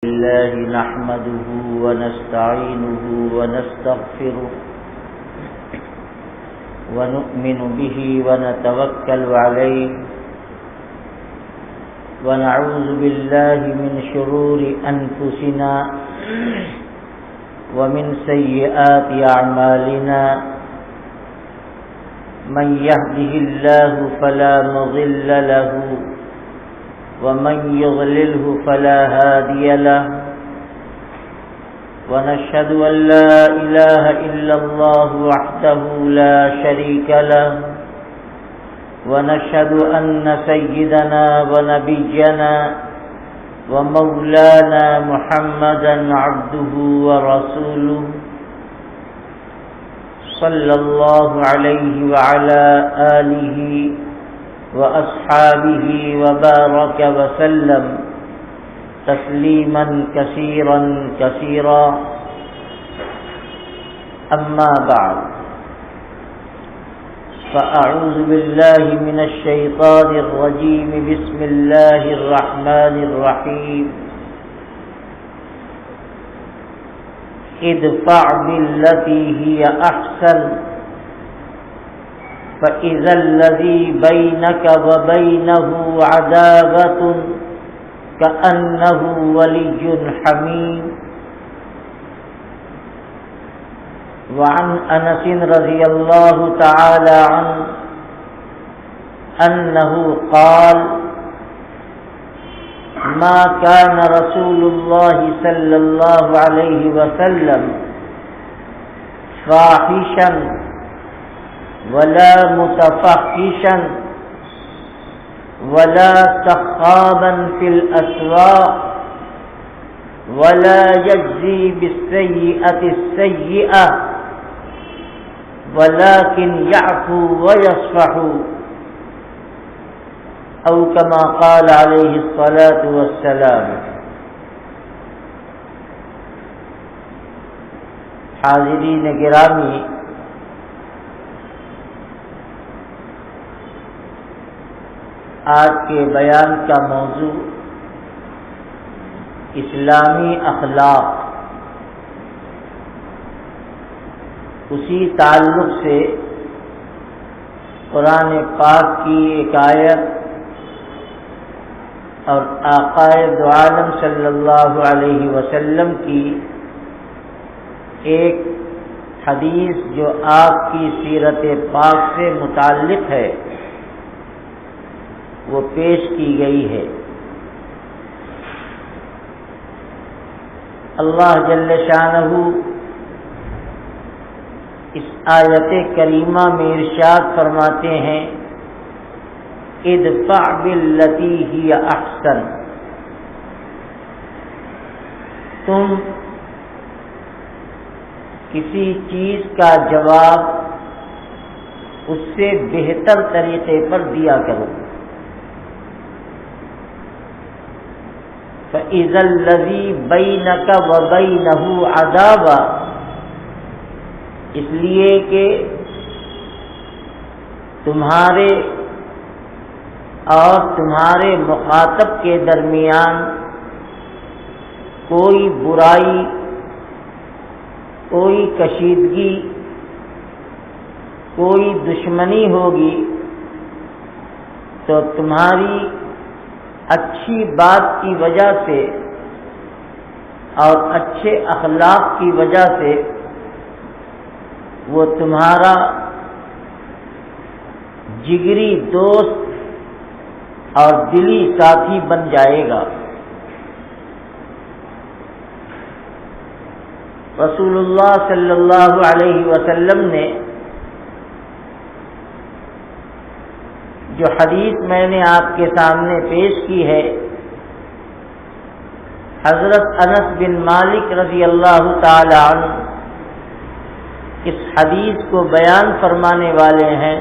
الله نحمده ونستعينه ونستغفره ونؤمن به ونتوكل عليه ونعوذ بالله من شرور أنفسنا ومن سيئات أعمالنا من يهده الله فلا مضل له ومن يضلله فلا هادي له ونشهد أن لا إله إلا الله وحده لا شريك له ونشهد أن سيدنا ونبينا ومولانا محمدا عبده ورسوله صلى الله عليه وعلى آله وأصحابه وبارك وسلم تسليما كثيرا كثيرا أما بعد فأعوذ بالله من الشيطان الرجيم بسم الله الرحمن الرحيم ادفع بالتي هي أحسن فإذا الذي بينك وبينه عداوة كأنه ولي حميم. وعن أنس رضي الله تعالى عنه أنه قال ما كان رسول الله صلى الله عليه وسلم فاحشا ولا متفحشا ولا سخابا في الأسواق ولا يجزي بالسيئة السيئة ولكن يعفو ويصفح أو كما قال عليه الصلاة والسلام. حاضرین گرامی، آج کے بیان کا موضوع اسلامی اخلاق، اسی تعلق سے قرآن پاک کی ایک آیت اور آقا دو عالم صلی اللہ علیہ وسلم کی ایک حدیث جو آپ کی سیرت پاک سے متعلق ہے وہ پیش کی گئی ہے. اللہ جل شانہ اس آیت کریمہ میں ارشاد فرماتے ہیں ادفع باللتی ہی احسن، تم کسی چیز کا جواب اس سے بہتر طریقے پر دیا کرو. فَإِذَا الَّذِي بَيْنَكَ وَبَيْنَهُ عَدَاوَةٌ، اس لیے کہ تمہارے اور تمہارے مخاطب کے درمیان کوئی برائی، کوئی کشیدگی، کوئی دشمنی ہوگی تو تمہاری اچھی بات کی وجہ سے اور اچھے اخلاق کی وجہ سے وہ تمہارا جگری دوست اور دلی ساتھی بن جائے گا. رسول اللہ صلی اللہ علیہ وسلم نے جو حدیث میں نے آپ کے سامنے پیش کی ہے، حضرت انس بن مالک رضی اللہ تعالی عنہ اس حدیث کو بیان فرمانے والے ہیں.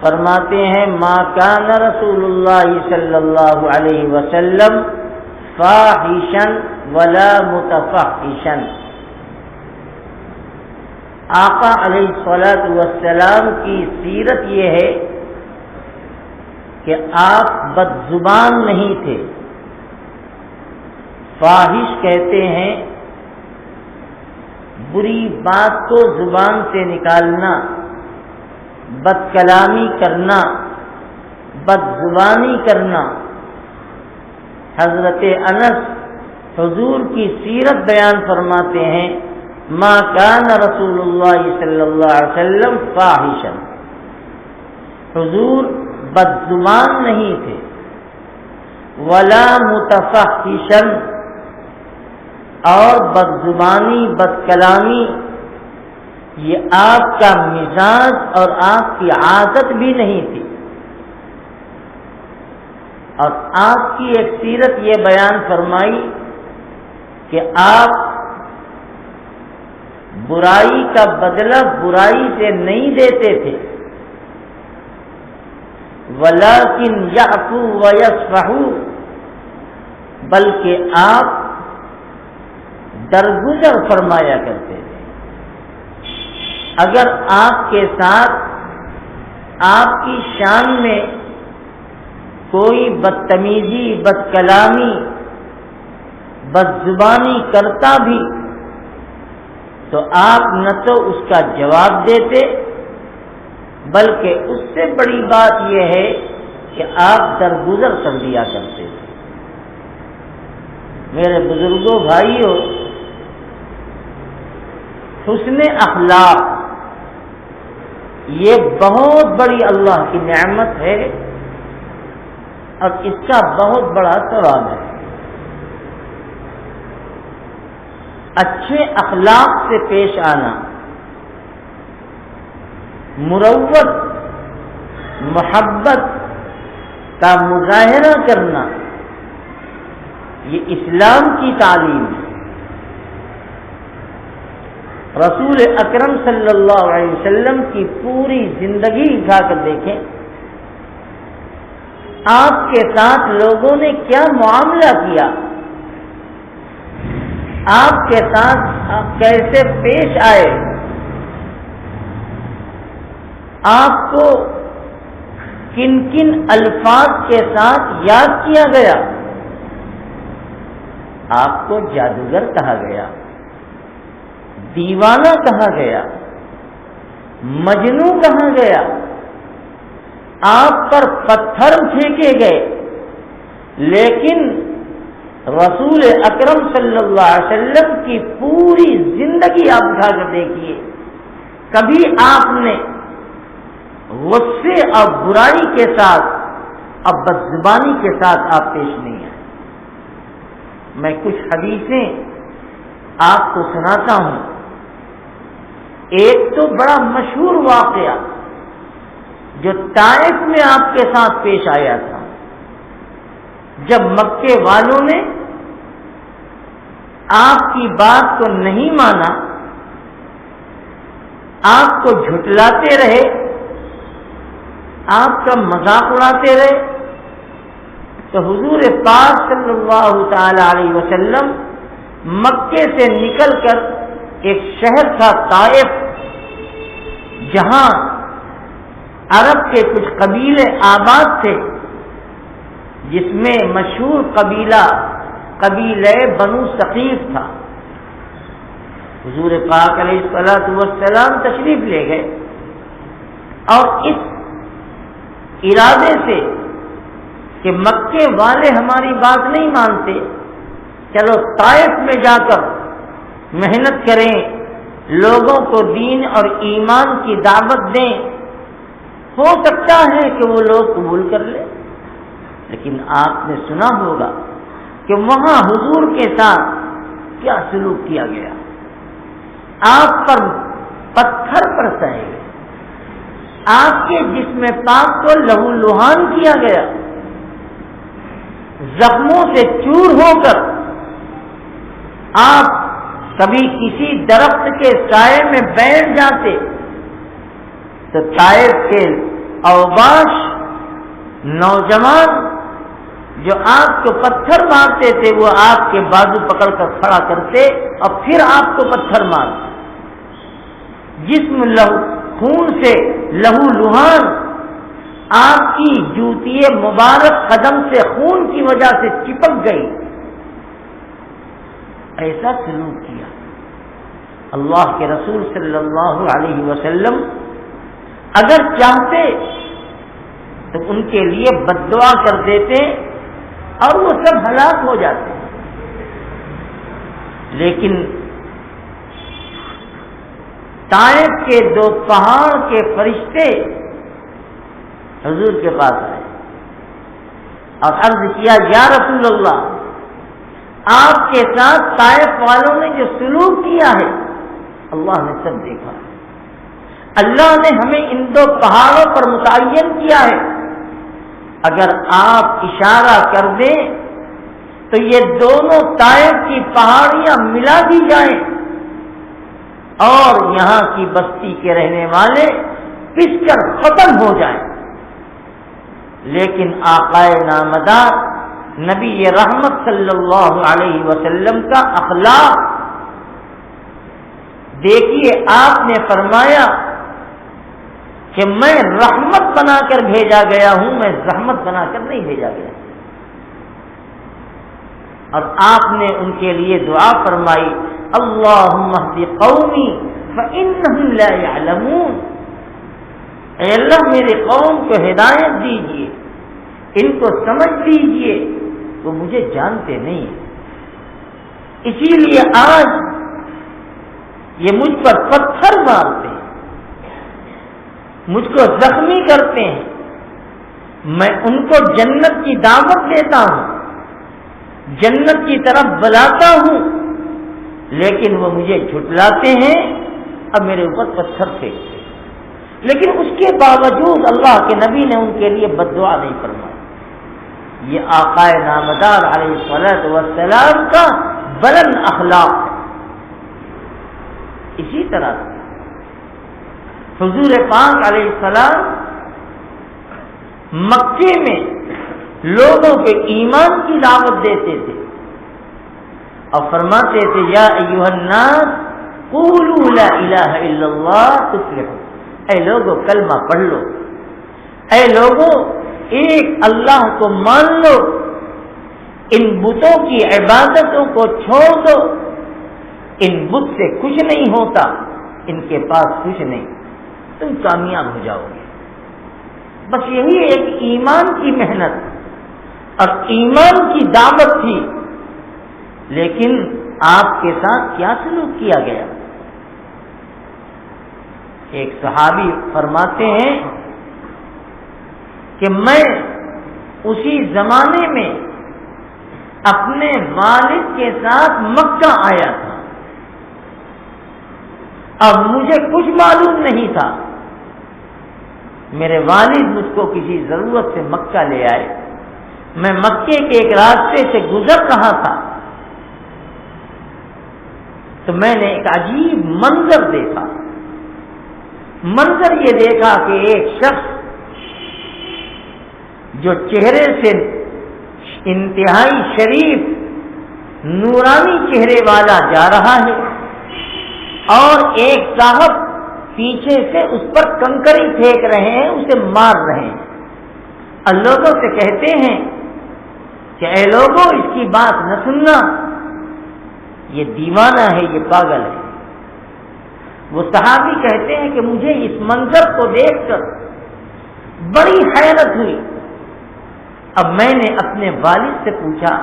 فرماتے ہیں ما کان رسول اللہ صلی اللہ علیہ وسلم فاحشا ولا متفحشا، آقا علیہ الصلوۃ والسلام کی سیرت یہ ہے کہ آپ بد زبان نہیں تھے، فاحش کہتے ہیں بری بات کو زبان سے نکالنا، بد کلامی کرنا، بد زبانی کرنا۔ حضرت انس حضور کی سیرت بیان فرماتے ہیں، ما کان رسول اللہ صلی اللہ علیہ وسلم فاحشا، حضور بد زبان نہیں تھے، ولا متفحشا، اور بد زبانی بد کلامی یہ آپ کا مزاج اور آپ کی عادت بھی نہیں تھی۔ اور آپ کی ایک سیرت یہ بیان فرمائی کہ آپ برائی کا بدلہ برائی سے نہیں دیتے تھے، ولیکن یعفو ویصفحوا، بلکہ آپ درگزر فرمایا کرتے تھے۔ اگر آپ کے ساتھ آپ کی شان میں کوئی بدتمیزی، بد کلامی، بد زبانی کرتا بھی تو آپ نہ تو اس کا جواب دیتے، بلکہ اس سے بڑی بات یہ ہے کہ آپ درگزر کر دیا کرتے تھے۔ میرے بزرگوں، بھائیوں، حسن اخلاق یہ بہت بڑی اللہ کی نعمت ہے اور اس کا بہت بڑا ثواب ہے۔ اچھے اخلاق سے پیش آنا، مروت، محبت کا مظاہرہ کرنا، یہ اسلام کی تعلیم ہے۔ رسول اکرم صلی اللہ علیہ وسلم کی پوری زندگی اٹھا کر دیکھیں، آپ کے ساتھ لوگوں نے کیا معاملہ کیا، آپ کے ساتھ کیسے پیش آئے، آپ کو کن کن الفاظ کے ساتھ یاد کیا گیا۔ آپ کو جادوگر کہا گیا، دیوانہ کہا گیا، مجنوں کہا گیا، آپ پر پتھر پھینکے گئے، لیکن رسول اکرم صلی اللہ علیہ وسلم کی پوری زندگی آپ اٹھا کر دیکھیے، کبھی آپ نے غصے اور برائی کے ساتھ اور بدزبانی کے ساتھ آپ پیش نہیں آئے۔ میں کچھ حدیثیں آپ کو سناتا ہوں۔ ایک تو بڑا مشہور واقعہ جو طائف میں آپ کے ساتھ پیش آیا تھا، جب مکے والوں نے آپ کی بات کو نہیں مانا، آپ کو جھٹلاتے رہے، آپ کا مذاق اڑاتے رہے، تو حضور پاک صلی اللہ تعالی علیہ وسلم مکے سے نکل کر ایک شہر تھا طائف، جہاں عرب کے کچھ قبیلے آباد تھے، جس میں مشہور قبیلہ بنو ثقیف تھا۔ حضور پاک علیہ الصلوۃ والسلام تشریف لے گئے اور اس ارادے سے کہ مکے والے ہماری بات نہیں مانتے، چلو طائف میں جا کر محنت کریں، لوگوں کو دین اور ایمان کی دعوت دیں، ہو سکتا ہے کہ وہ لوگ قبول کر لیں۔ لیکن آپ نے سنا ہوگا کہ وہاں حضور کے ساتھ کیا سلوک کیا گیا، آپ پر پتھر برسائے گئے، آپ کے جسم پاک کو لہو لہان کیا گیا، زخموں سے چور ہو کر آپ کبھی کسی درخت کے سائے میں بیٹھ جاتے تو طائف کے اوباش نوجوان جو آپ کو پتھر مارتے تھے وہ آپ کے بازو پکڑ کر کھڑا کرتے اور پھر آپ کو پتھر مارتے، جسم خون سے لہو لہان، آپ کی جوتی مبارک قدم سے خون کی وجہ سے چپک گئی، ایسا سلوک کیا. اللہ کے رسول صلی اللہ علیہ وسلم اگر چاہتے تو ان کے لیے بد دعا کر دیتے اور وہ سب ہلاک ہو جاتے، لیکن طائف کے 2 پہاڑ کے فرشتے حضور کے پاس آئے اور عرض کیا یا رسول اللہ، آپ کے ساتھ طائف والوں نے جو سلوک کیا ہے اللہ نے سب دیکھا. اللہ نے ہمیں ان 2 پہاڑوں پر متعین کیا ہے، اگر آپ اشارہ کر دیں تو یہ دونوں طائف کی پہاڑیاں ملا دی جائیں اور یہاں کی بستی کے رہنے والے پس کر ختم ہو جائیں. لیکن آقائے نامدار نبی رحمت صلی اللہ علیہ وسلم کا اخلاق دیکھیے، آپ نے فرمایا کہ میں رحمت بنا کر بھیجا گیا ہوں، میں زحمت بنا کر نہیں بھیجا گیا. اور آپ نے ان کے لیے دعا فرمائی اللہم اہد قومی فإنہم لا یعلمون. اے اللہ میرے قوم کو ہدایت دیجیے، ان کو سمجھ دیجیے، وہ مجھے جانتے نہیں. اسی لیے آج یہ مجھ پر پتھر مارتے ہیں، مجھ کو زخمی کرتے ہیں. میں ان کو جنت کی دعوت دیتا ہوں، جنت کی طرف بلاتا ہوں، لیکن وہ مجھے جھٹلاتے ہیں اور میرے اوپر پتھر پھینکتے ہیں. لیکن اس کے باوجود اللہ کے نبی نے ان کے لیے بد دعا نہیں فرمائی. یہ آقائے نامدار علیہ الصلوۃ والسلام کا بلند اخلاق ہے. اسی طرح حضور پاک علیہ السلام مکے میں لوگوں کے ایمان کی دعوت دیتے تھے اور فرماتے تھے یا ایھا الناس قولوا لا الہ الا اللہ تفلحوا. اے لوگوں کلمہ پڑھ لو، اے لوگوں ایک اللہ کو مان لو، ان بتوں کی عبادتوں کو چھوڑ دو. ان بت سے کچھ نہیں ہوتا، ان کے پاس کچھ نہیں، تم کامیاب ہو جاؤ گے. بس یہی ایک ایمان کی محنت اور ایمان کی دعوت تھی. لیکن آپ کے ساتھ کیا سلوک کیا گیا؟ ایک صحابی فرماتے ہیں کہ میں اسی زمانے میں اپنے والد کے ساتھ مکہ آیا تھا، اب مجھے کچھ معلوم نہیں تھا. میرے والد مجھ کو کسی ضرورت سے مکہ لے آئے. میں مکے کے ایک راستے سے گزر رہا تھا تو میں نے ایک عجیب منظر دیکھا. منظر یہ دیکھا کہ ایک شخص جو چہرے سے انتہائی شریف نورانی چہرے والا جا رہا ہے اور ایک صاحب پیچھے سے اس پر کنکری پھینک رہے ہیں، اسے مار رہے ہیں اور لوگوں سے کہتے ہیں کہ اے لوگوں اس کی بات نہ سننا، یہ دیوانہ ہے، یہ پاگل ہے. وہ صحابی کہتے ہیں کہ مجھے اس منظر کو دیکھ کر بڑی حیرت ہوئی. اب میں نے اپنے والد سے پوچھا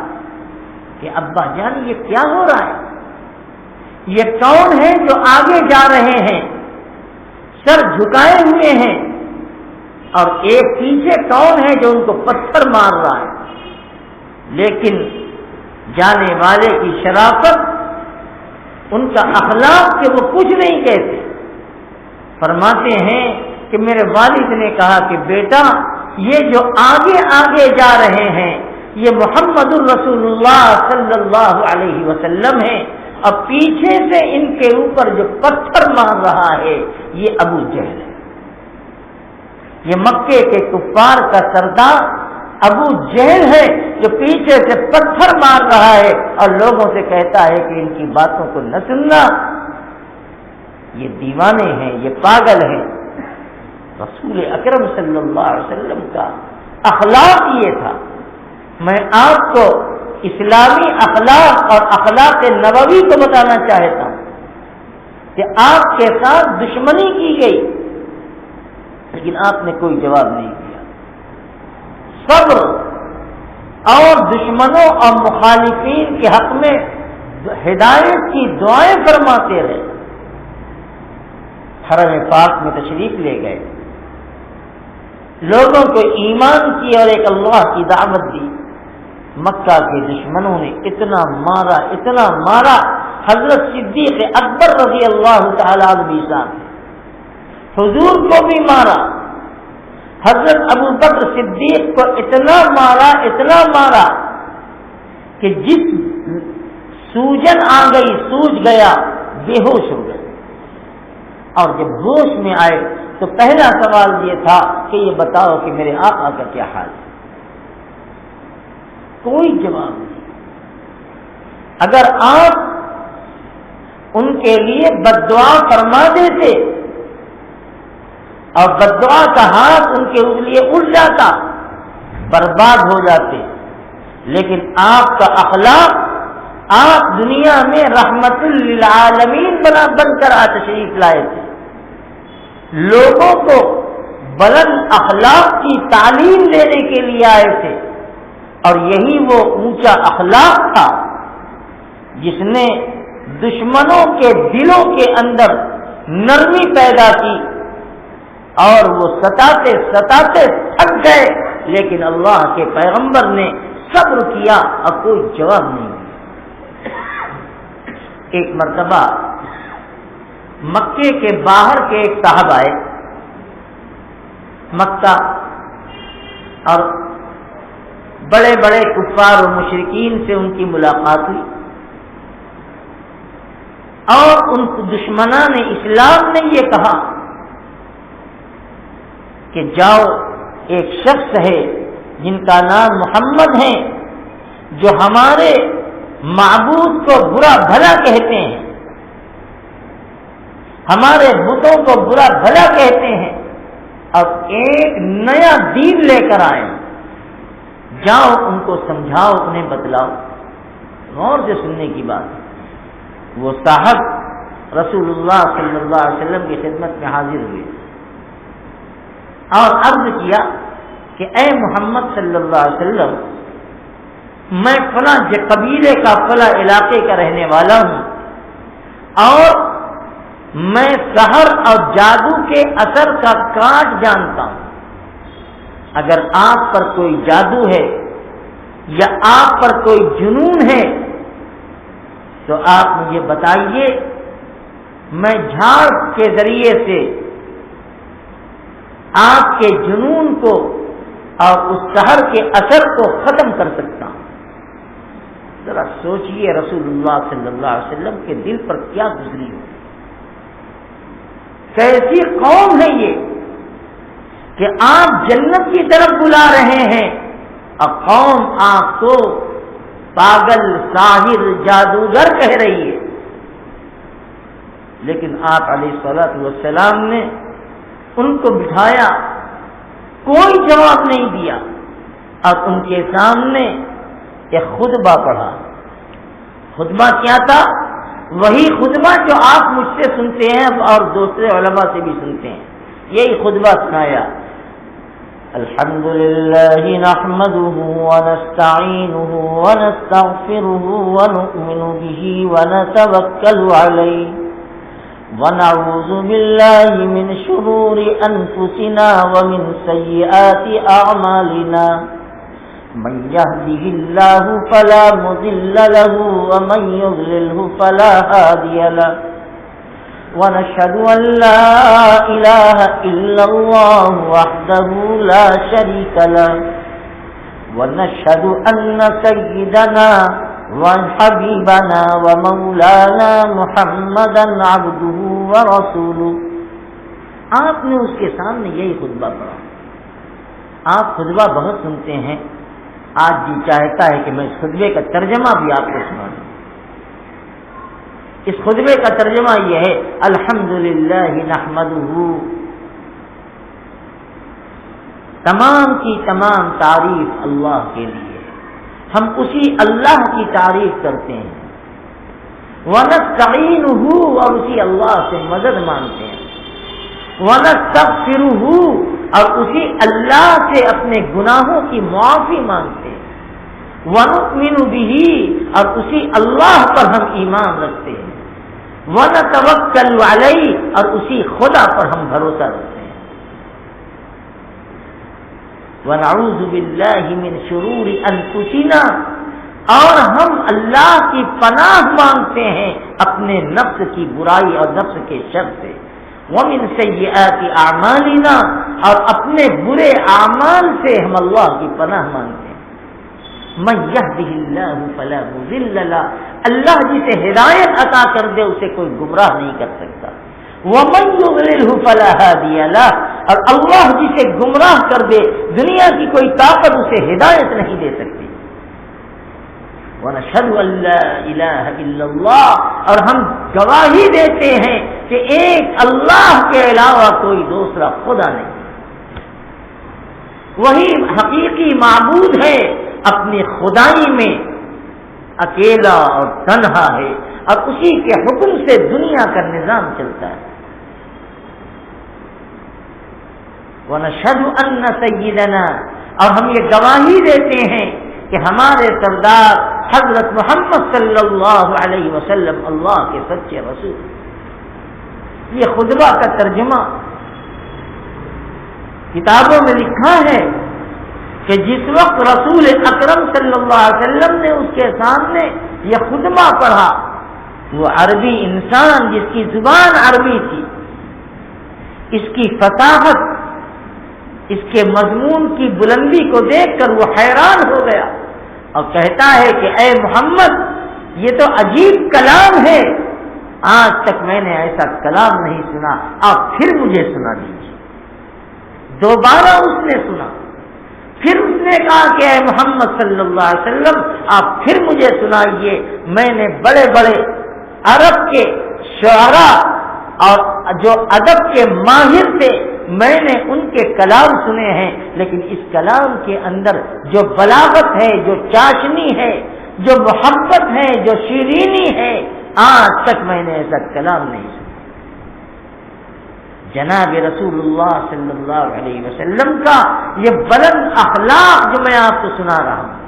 کہ ابا جان یہ کیا ہو رہا ہے؟ یہ کون ہے جو آگے جا رہے ہیں سر جھکائے ہوئے ہیں اور ایک پیچھے کون ہے جو ان کو پتھر مار رہا ہے؟ لیکن جانے والے کی شرافت، ان کا اخلاق کہ وہ کچھ نہیں کہتے. فرماتے ہیں کہ میرے والد نے کہا کہ بیٹا یہ جو آگے آگے جا رہے ہیں یہ محمد الرسول اللہ صلی اللہ علیہ وسلم ہیں اور پیچھے سے ان کے اوپر جو پتھر مار رہا ہے یہ ابو جہل ہے. یہ مکے کے کفار کا سردار ابو جہل ہے جو پیچھے سے پتھر مار رہا ہے اور لوگوں سے کہتا ہے کہ ان کی باتوں کو نہ سننا، یہ دیوانے ہیں، یہ پاگل ہیں. رسول اکرم صلی اللہ علیہ وسلم کا اخلاق یہ تھا. میں آپ کو اسلامی اخلاق اور اخلاق نبوی کو بتانا چاہتا ہوں کہ آپ کے ساتھ دشمنی کی گئی لیکن آپ نے کوئی جواب نہیں دیا. صبر اور دشمنوں اور مخالفین کے حق میں ہدایت کی دعائیں فرماتے رہے. حرم پاک میں تشریف لے گئے, لوگوں کو ایمان کی اور ایک اللہ کی دعوت دی. مکہ کے دشمنوں نے اتنا مارا حضرت صدیق اکبر رضی اللہ تعالی عنہ حضور کو بھی مارا. حضرت ابو بکر صدیق کو اتنا مارا کہ جس سوجن آ گئی, سوج گیا, بے ہوش ہو گئے. اور جب ہوش میں آئے تو پہلا سوال یہ تھا کہ یہ بتاؤ کہ میرے آقا کا کیا حال ہے. کوئی جواب نہیں. اگر آپ ان کے لیے بددعا فرما دیتے اور بددعا کا ہاتھ ان کے لیے اٹھ جاتا, برباد ہو جاتے. لیکن آپ کا اخلاق, آپ دنیا میں رحمت للعالمین بن کر تشریف لائے تھے. لوگوں کو بلند اخلاق کی تعلیم دینے کے لیے آئے تھے, اور یہی وہ اونچا اخلاق تھا جس نے دشمنوں کے دلوں کے اندر نرمی پیدا کی, اور وہ ستاتے تھک گئے. لیکن اللہ کے پیغمبر نے صبر کیا اور کوئی جواب نہیں دیا. ایک مرتبہ مکے کے باہر کے ایک صاحب آئے مکہ, اور بڑے بڑے کفار و مشرکین سے ان کی ملاقات ہوئی, اور ان دشمنان اسلام نے یہ کہا کہ جاؤ, ایک شخص ہے جن کا نام محمد ہے, جو ہمارے معبود کو برا بھلا کہتے ہیں, ہمارے بتوں کو برا بھلا کہتے ہیں, اور ایک نیا دین لے کر آئے. جاؤ ان کو سمجھاؤ, انہیں بتلاؤ. غور سے سننے کی بات. وہ صاحب رسول اللہ صلی اللہ علیہ وسلم کی خدمت میں حاضر ہوئے اور عرض کیا کہ اے محمد صلی اللہ علیہ وسلم, میں فلاں قبیلے کا فلاں علاقے کا رہنے والا ہوں, اور میں سحر اور جادو کے اثر کا کاٹ جانتا ہوں. اگر آپ پر کوئی جادو ہے یا آپ پر کوئی جنون ہے تو آپ مجھے بتائیے, میں جھاڑ کے ذریعے سے آپ کے جنون کو اور اس سحر کے اثر کو ختم کر سکتا ہوں. ذرا سوچئے رسول اللہ صلی اللہ علیہ وسلم کے دل پر کیا گزری ہو. کیسی قوم ہے یہ کہ آپ جنت کی طرف بلا رہے ہیں اور قوم آپ کو پاگل, ساحر, جادوگر کہہ رہی ہے. لیکن آپ علیہ الصلوۃ والسلام نے ان کو بٹھایا, کوئی جواب نہیں دیا, اور ان کے سامنے ایک خطبہ پڑھا. خطبہ کیا تھا؟ وہی خطبہ جو آپ مجھ سے سنتے ہیں اور دوسرے علماء سے بھی سنتے ہیں. یہی خطبہ سنایا. الحمدللہ نحمده ونستعینه ونستغفره ونؤمن به ونتوکل علیہ ونعوذ باللہ من شرور انفسنا ومن سیئات اعمالنا من يهده الله فلا مضل له ومن يضلله فلا هادي له ونشهد أن لا إله إلا الله وحده لا شريك له ونشهد أن سيدنا وحبيبنا ومولانا محمدا عبده ورسوله. آپ نے اس کے سامنے یہی خطبہ پڑھا. آپ خطبہ بہت سنتے ہیں, آج جی چاہتا ہے کہ میں اس خطبے کا ترجمہ بھی آپ کو سنا دوں. اس خطبے کا ترجمہ یہ ہے, الحمدللہ نحمدہ, تمام کی تمام تعریف اللہ کے لیے. ہم اسی اللہ کی تعریف کرتے ہیں، وَنَسْتَعِينُهُ اور اسی اللہ سے مدد مانگتے ہیں، وَنَسْتَغْفِرُهُ اور اسی اللہ سے اپنے گناہوں کی معافی مانگتے ہیں، وَنُؤْمِنُ بِهِ اور اسی اللہ پر ہم ایمان رکھتے ہیں، وَنَتَوَكَّلُ عَلَيْهِ اور اسی خدا پر ہم بھروسہ رکھتے ہیں، وَنَعُوذُ بِاللَّهِ مِنْ شُرُورِ أَنفُسِنَا اور ہم اللہ کی پناہ مانگتے ہیں اپنے نفس کی برائی اور نفس کے شر سے، وَمِنْ سَيِّئَاتِ أَعْمَالِنَا اور اپنے برے اعمال سے ہم اللہ کی پناہ مانگتے ہیں، مَن يَهْدِهِ اللَّهُ فَلَا مُضِلَّ لَهُ اللہ جسے ہدایت عطا کر دے اسے کوئی گمراہ نہیں کر سکتا، وَمَن يُضْلِلْهُ فَلَا هَادِيَ لَهُ اور اللہ جسے گمراہ کر دے دنیا کی کوئی طاقت اسے ہدایت نہیں دے سکتی، وَنَشْهَدُ أَن لَّا إِلَٰهَ إِلَّا اللَّهُ اور ہم گواہی دیتے ہیں کہ ایک اللہ کے علاوہ کوئی دوسرا خدا نہیں، وہی حقیقی معبود ہے، اپنی خدائی میں اکیلا اور تنہا ہے اور اسی کے حکم سے دنیا کا نظام چلتا ہے، وَنَشْهَدُ أَنَّ سَيِّدَنَا اور ہم یہ گواہی دیتے ہیں کہ ہمارے سردار حضرت محمد صلی اللہ علیہ وسلم اللہ کے سچے رسول۔ یہ خطبہ کا ترجمہ کتابوں میں لکھا ہے کہ جس وقت رسول اکرم صلی اللہ علیہ وسلم نے اس کے سامنے یہ خطبہ پڑھا، وہ عربی انسان جس کی زبان عربی تھی، اس کی فصاحت، اس کے مضمون کی بلندی کو دیکھ کر وہ حیران ہو گیا اور کہتا ہے کہ اے محمد یہ تو عجیب کلام ہے، آج تک میں نے ایسا کلام نہیں سنا، آپ پھر مجھے سنا دیجیے۔ دوبارہ اس نے سنا، پھر اس نے کہا کہ اے محمد صلی اللہ علیہ وسلم آپ پھر مجھے سنائیے، میں نے بڑے بڑے عرب کے شعراء اور جو ادب کے ماہر تھے میں نے ان کے کلام سنے ہیں، لیکن اس کلام کے اندر جو بلاغت ہے، جو چاشنی ہے، جو محبت ہے، جو شیرینی ہے، آج تک میں نے ایسا کلام نہیں سنا۔ جناب رسول اللہ صلی اللہ علیہ وسلم کا یہ بلند اخلاق جو میں آپ کو سنا رہا ہوں،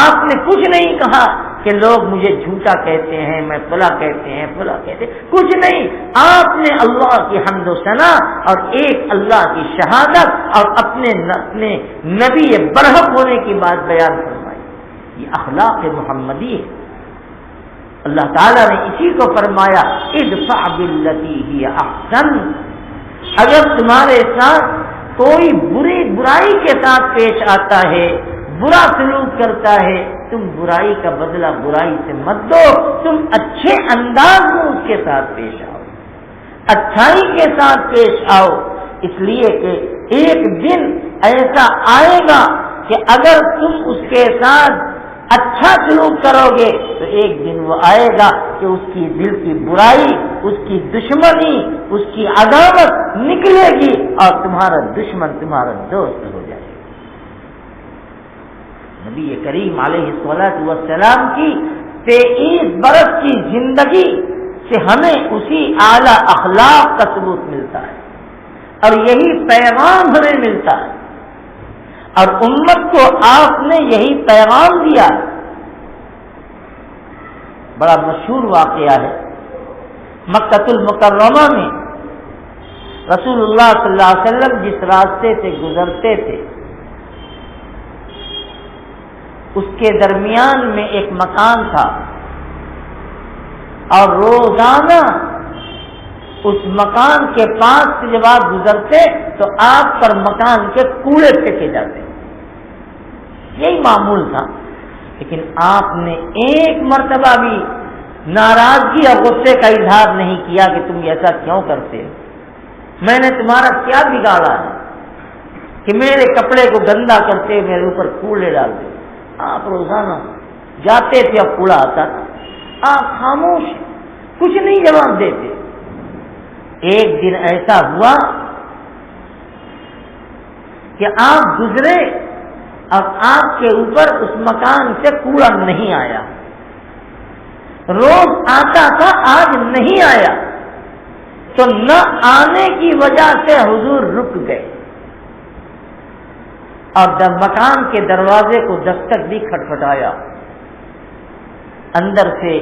آپ نے کچھ نہیں کہا کہ لوگ مجھے جھوٹا کہتے ہیں، میں فلاں کہتے ہیں، فلاں کہتے ہیں، کچھ نہیں، آپ نے اللہ کی حمد و ثنا اور ایک اللہ کی شہادت اور اپنے نبی برحق ہونے کی بات بیان فرمائی۔ یہ اخلاق محمدی ہے۔ اللہ تعالیٰ نے اسی کو فرمایا ادفع باللتی ہی احسن، اگر تمہارے ساتھ کوئی برائی کے ساتھ پیش آتا ہے، برا سلوک کرتا ہے، تم برائی کا بدلہ برائی سے مت دو، تم اچھے انداز میں اس کے ساتھ پیش آؤ، اچھائی کے ساتھ پیش آؤ، اس لیے کہ ایک دن ایسا آئے گا کہ اگر تم اس کے ساتھ اچھا سلوک کرو گے تو ایک دن وہ آئے گا کہ اس کی دل کی برائی، اس کی دشمنی، اس کی عداوت نکلے گی اور تمہارا دشمن تمہارا دوست ہو جائے گا۔ نبی کریم علیہ الصلوۃ والسلام کی 23 برس کی زندگی سے ہمیں اسی اعلیٰ اخلاق کا ثبوت ملتا ہے اور یہی پیغام ہمیں ملتا ہے، اور امت کو آپ نے یہی پیغام دیا۔ بڑا مشہور واقعہ ہے، مکہ المکرمہ میں رسول اللہ صلی اللہ علیہ وسلم جس راستے سے گزرتے تھے اس کے درمیان میں ایک مکان تھا، اور روزانہ اس مکان کے پاس سے جب آپ گزرتے تو آپ پر مکان کے کوڑے پھینکے جاتے، یہی معمول تھا۔ لیکن آپ نے ایک مرتبہ بھی ناراضگی اور غصے کا اظہار نہیں کیا کہ تم ایسا کیوں کرتے ہو، میں نے تمہارا کیا بگاڑا ہے کہ میرے کپڑے کو گندا کرتے میرے اوپر کوڑے ڈالتے۔ آپ روزانہ جاتے تھے، اب کوڑا آتا تھا، آپ خاموش، کچھ نہیں جواب دیتے۔ ایک دن ایسا ہوا کہ آپ گزرے اب آپ کے اوپر اس مکان سے کوڑا نہیں آیا، روز آتا تھا آج نہیں آیا، تو نہ آنے کی وجہ سے حضور رک گئے اور مکان کے دروازے کو دستک بھی کھٹکھٹایا۔ اندر سے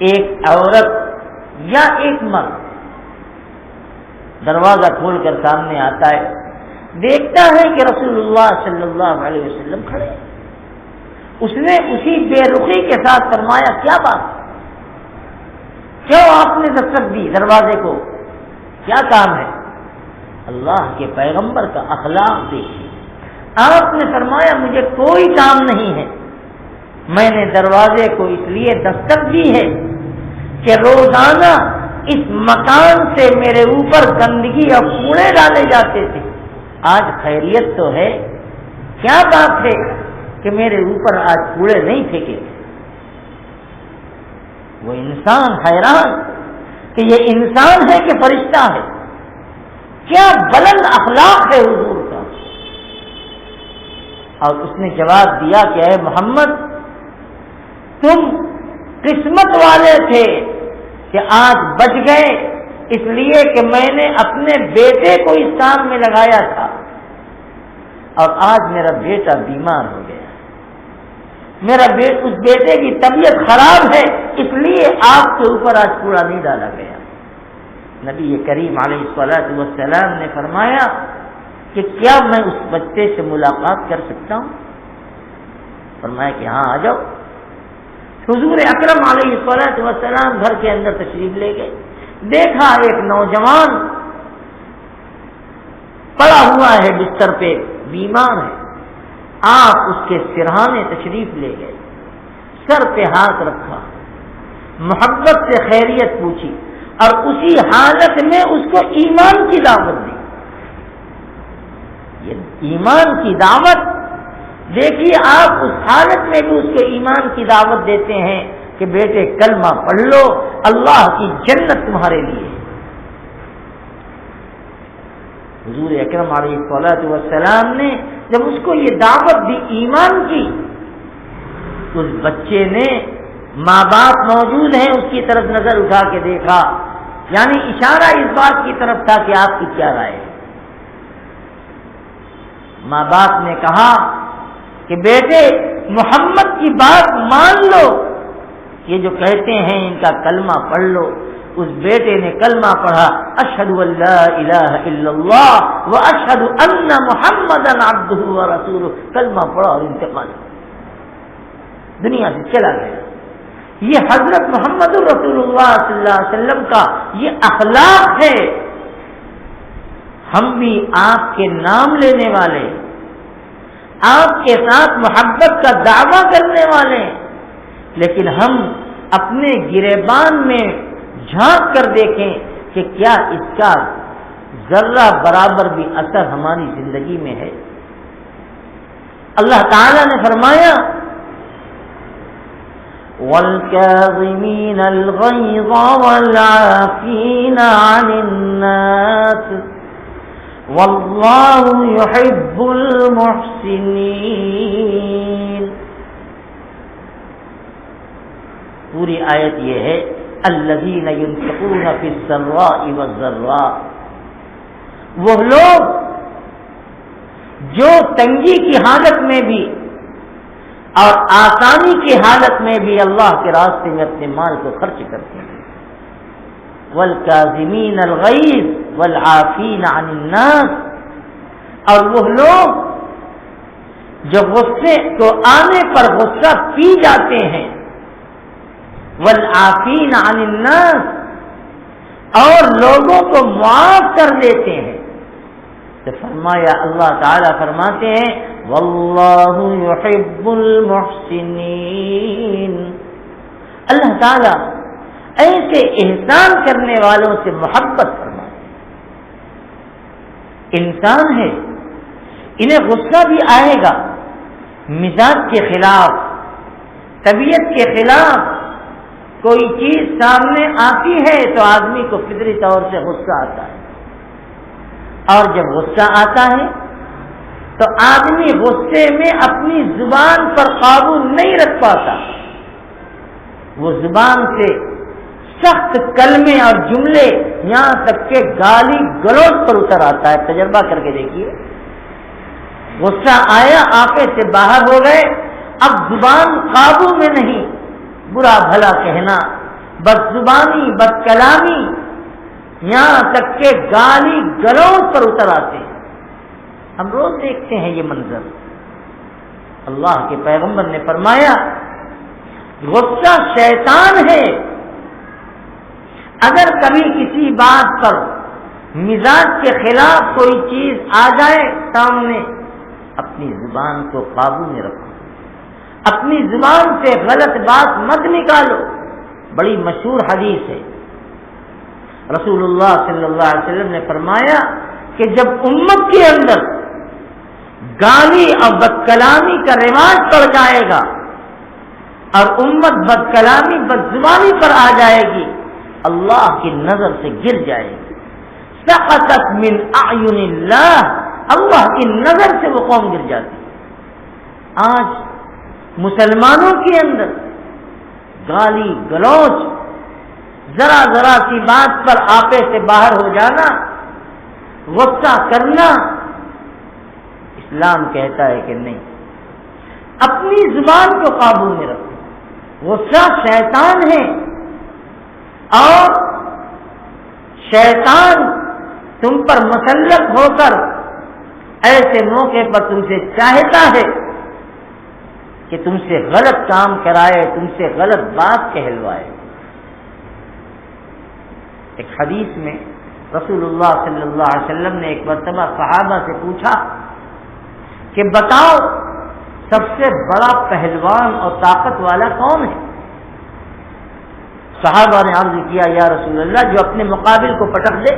ایک عورت یا ایک مرد دروازہ کھول کر سامنے آتا ہے، دیکھتا ہے کہ رسول اللہ صلی اللہ علیہ وسلم کھڑے ہیں۔ اس نے اسی بے رخی کے ساتھ فرمایا، کیا بات، کیوں آپ نے دستک دی دروازے کو، کیا کام ہے؟ اللہ کے پیغمبر کا اخلاق دیکھیے، آپ نے فرمایا مجھے کوئی کام نہیں ہے، میں نے دروازے کو اس لیے دستک دی ہے کہ روزانہ اس مکان سے میرے اوپر گندگی اور کوڑے ڈالے جاتے تھے، آج خیریت تو ہے، کیا بات ہے کہ میرے اوپر آج کوڑے نہیں پھینکے تھے۔ وہ انسان حیران کہ یہ انسان ہے کہ فرشتہ ہے، کیا بلند اخلاق ہے حضور کا۔ اور اس نے جواب دیا کہ اے محمد، تم قسمت والے تھے کہ آج بچ گئے، اس لیے کہ میں نے اپنے بیٹے کو اس کام میں لگایا تھا اور آج میرا بیٹا بیمار ہو گیا، اس بیٹے کی طبیعت خراب ہے، اس لیے آپ کے اوپر آج کوڑا نہیں ڈالا گیا۔ نبی کریم علیہ الصلوۃ والسلام نے فرمایا کہ کیا میں اس بچے سے ملاقات کر سکتا ہوں؟ فرمایا کہ ہاں آ جاؤ۔ حضور اکرم علیہ الصلوۃ والسلام گھر کے اندر تشریف لے گئے، دیکھا ایک نوجوان پڑا ہوا ہے بستر پہ، بیمار ہے، آپ اس کے سرہانے تشریف لے گئے، سر پہ ہاتھ رکھا، محبت سے خیریت پوچھی اور اسی حالت میں اس کو ایمان کی دعوت دی۔ یہ ایمان کی دعوت دیکھیے، آپ اس حالت میں بھی اس کو ایمان کی دعوت دیتے ہیں کہ بیٹے کلمہ پڑھ لو، اللہ کی جنت تمہارے لیے۔ حضور اکرم علیہ الصلوۃ والسلام نے جب اس کو یہ دعوت دی ایمان کی، تو اس بچے نے، ماں باپ موجود ہیں، اس کی طرف نظر اٹھا کے دیکھا، یعنی اشارہ اس بات کی طرف تھا کہ آپ کی کیا رائے ہے۔ ماں باپ نے کہا کہ بیٹے محمد کی بات مان لو، یہ جو کہتے ہیں ان کا کلمہ پڑھ لو۔ اس بیٹے نے کلمہ پڑھا، اشہد ان لا الہ الا اللہ واشہد ان محمدا عبدہ ورسولہ، کلمہ پڑھا اور انتقال دنیا سے چلا گیا۔ یہ حضرت محمد رسول اللہ صلی اللہ علیہ وسلم کا یہ اخلاق ہے۔ ہم بھی آپ کے نام لینے والے، آپ کے ساتھ محبت کا دعویٰ کرنے والے، لیکن ہم اپنے گریبان میں جھانک کر دیکھیں کہ کیا اس کا ذرہ برابر بھی اثر ہماری زندگی میں ہے۔ اللہ تعالی نے فرمایا وَالْكَاظِمِينَ الْغَيْظَ وَالْعَافِينَ عَنِ النَّاسِ وَاللَّهُ يُحِبُّ الْمُحْسِنِينَ۔ پوری آیت یہ ہے الذین ينفقون فی السراء والضراء، وہ لوگ جو تنگی کی حالت میں بھی اور آسانی کی حالت میں بھی اللہ کے راستے میں اپنے مال کو خرچ کرتے ہیں۔ والکاظمین الغیظ والعافین عن الناس، اور وہ لوگ جو غصے کو آنے پر غصہ پی جاتے ہیں، والعافین عن الناس، اور لوگوں کو معاف کر دیتے ہیں۔ تو فرمایا، اللہ تعالیٰ فرماتے ہیں واللہ یحب المحسنین، اللہ تعالیٰ ایسے احسان کرنے والوں سے محبت فرماتے ہیں۔ انسان ہے، انہیں غصہ بھی آئے گا، مزاج کے خلاف، طبیعت کے خلاف کوئی چیز سامنے آتی ہے تو آدمی کو فطری طور سے غصہ آتا ہے، اور جب غصہ آتا ہے تو آدمی غصے میں اپنی زبان پر قابو نہیں رکھ پاتا، وہ زبان سے سخت کلمے اور جملے یہاں تک کہ گالی گلوچ پر اتر آتا ہے۔ تجربہ کر کے دیکھیے، غصہ آیا، آنکھیں سے باہر ہو گئے، اب زبان قابو میں نہیں، برا بھلا کہنا، بد زبانی، بد کلامی، یہاں تک کہ گالی گلوچ پر اتر آتے ہیں۔ ہم روز دیکھتے ہیں یہ منظر۔ اللہ کے پیغمبر نے فرمایا غصہ شیطان ہے، اگر کبھی کسی بات پر مزاج کے خلاف کوئی چیز آ جائے سامنے، اپنی زبان کو قابو میں رکھو، اپنی زبان سے غلط بات مت نکالو۔ بڑی مشہور حدیث ہے، رسول اللہ صلی اللہ علیہ وسلم نے فرمایا کہ جب امت کے اندر گالی اور بد کلامی کا رواج پڑ جائے گا اور امت بد کلامی بد زبانی پر آ جائے گی، اللہ کی نظر سے گر جائے گی۔ سقطت من اعین اللہ، اللہ کی نظر سے وہ قوم گر جاتی۔ آج مسلمانوں کے اندر گالی گلوچ، ذرا ذرا سی بات پر آپے سے باہر ہو جانا، غصہ کرنا، اسلام کہتا ہے کہ نہیں، اپنی زبان کو قابو میں رکھو۔ غصہ شیطان ہے اور شیطان تم پر مسلط ہو کر ایسے موقع پر تم سے چاہتا ہے کہ تم سے غلط کام کرائے، تم سے غلط بات کہلوائے۔ ایک حدیث میں رسول اللہ صلی اللہ علیہ وسلم نے ایک مرتبہ صحابہ سے پوچھا کہ بتاؤ سب سے بڑا پہلوان اور طاقت والا کون ہے؟ صحابہ نے عرض کیا یا رسول اللہ، جو اپنے مقابل کو پٹک دے،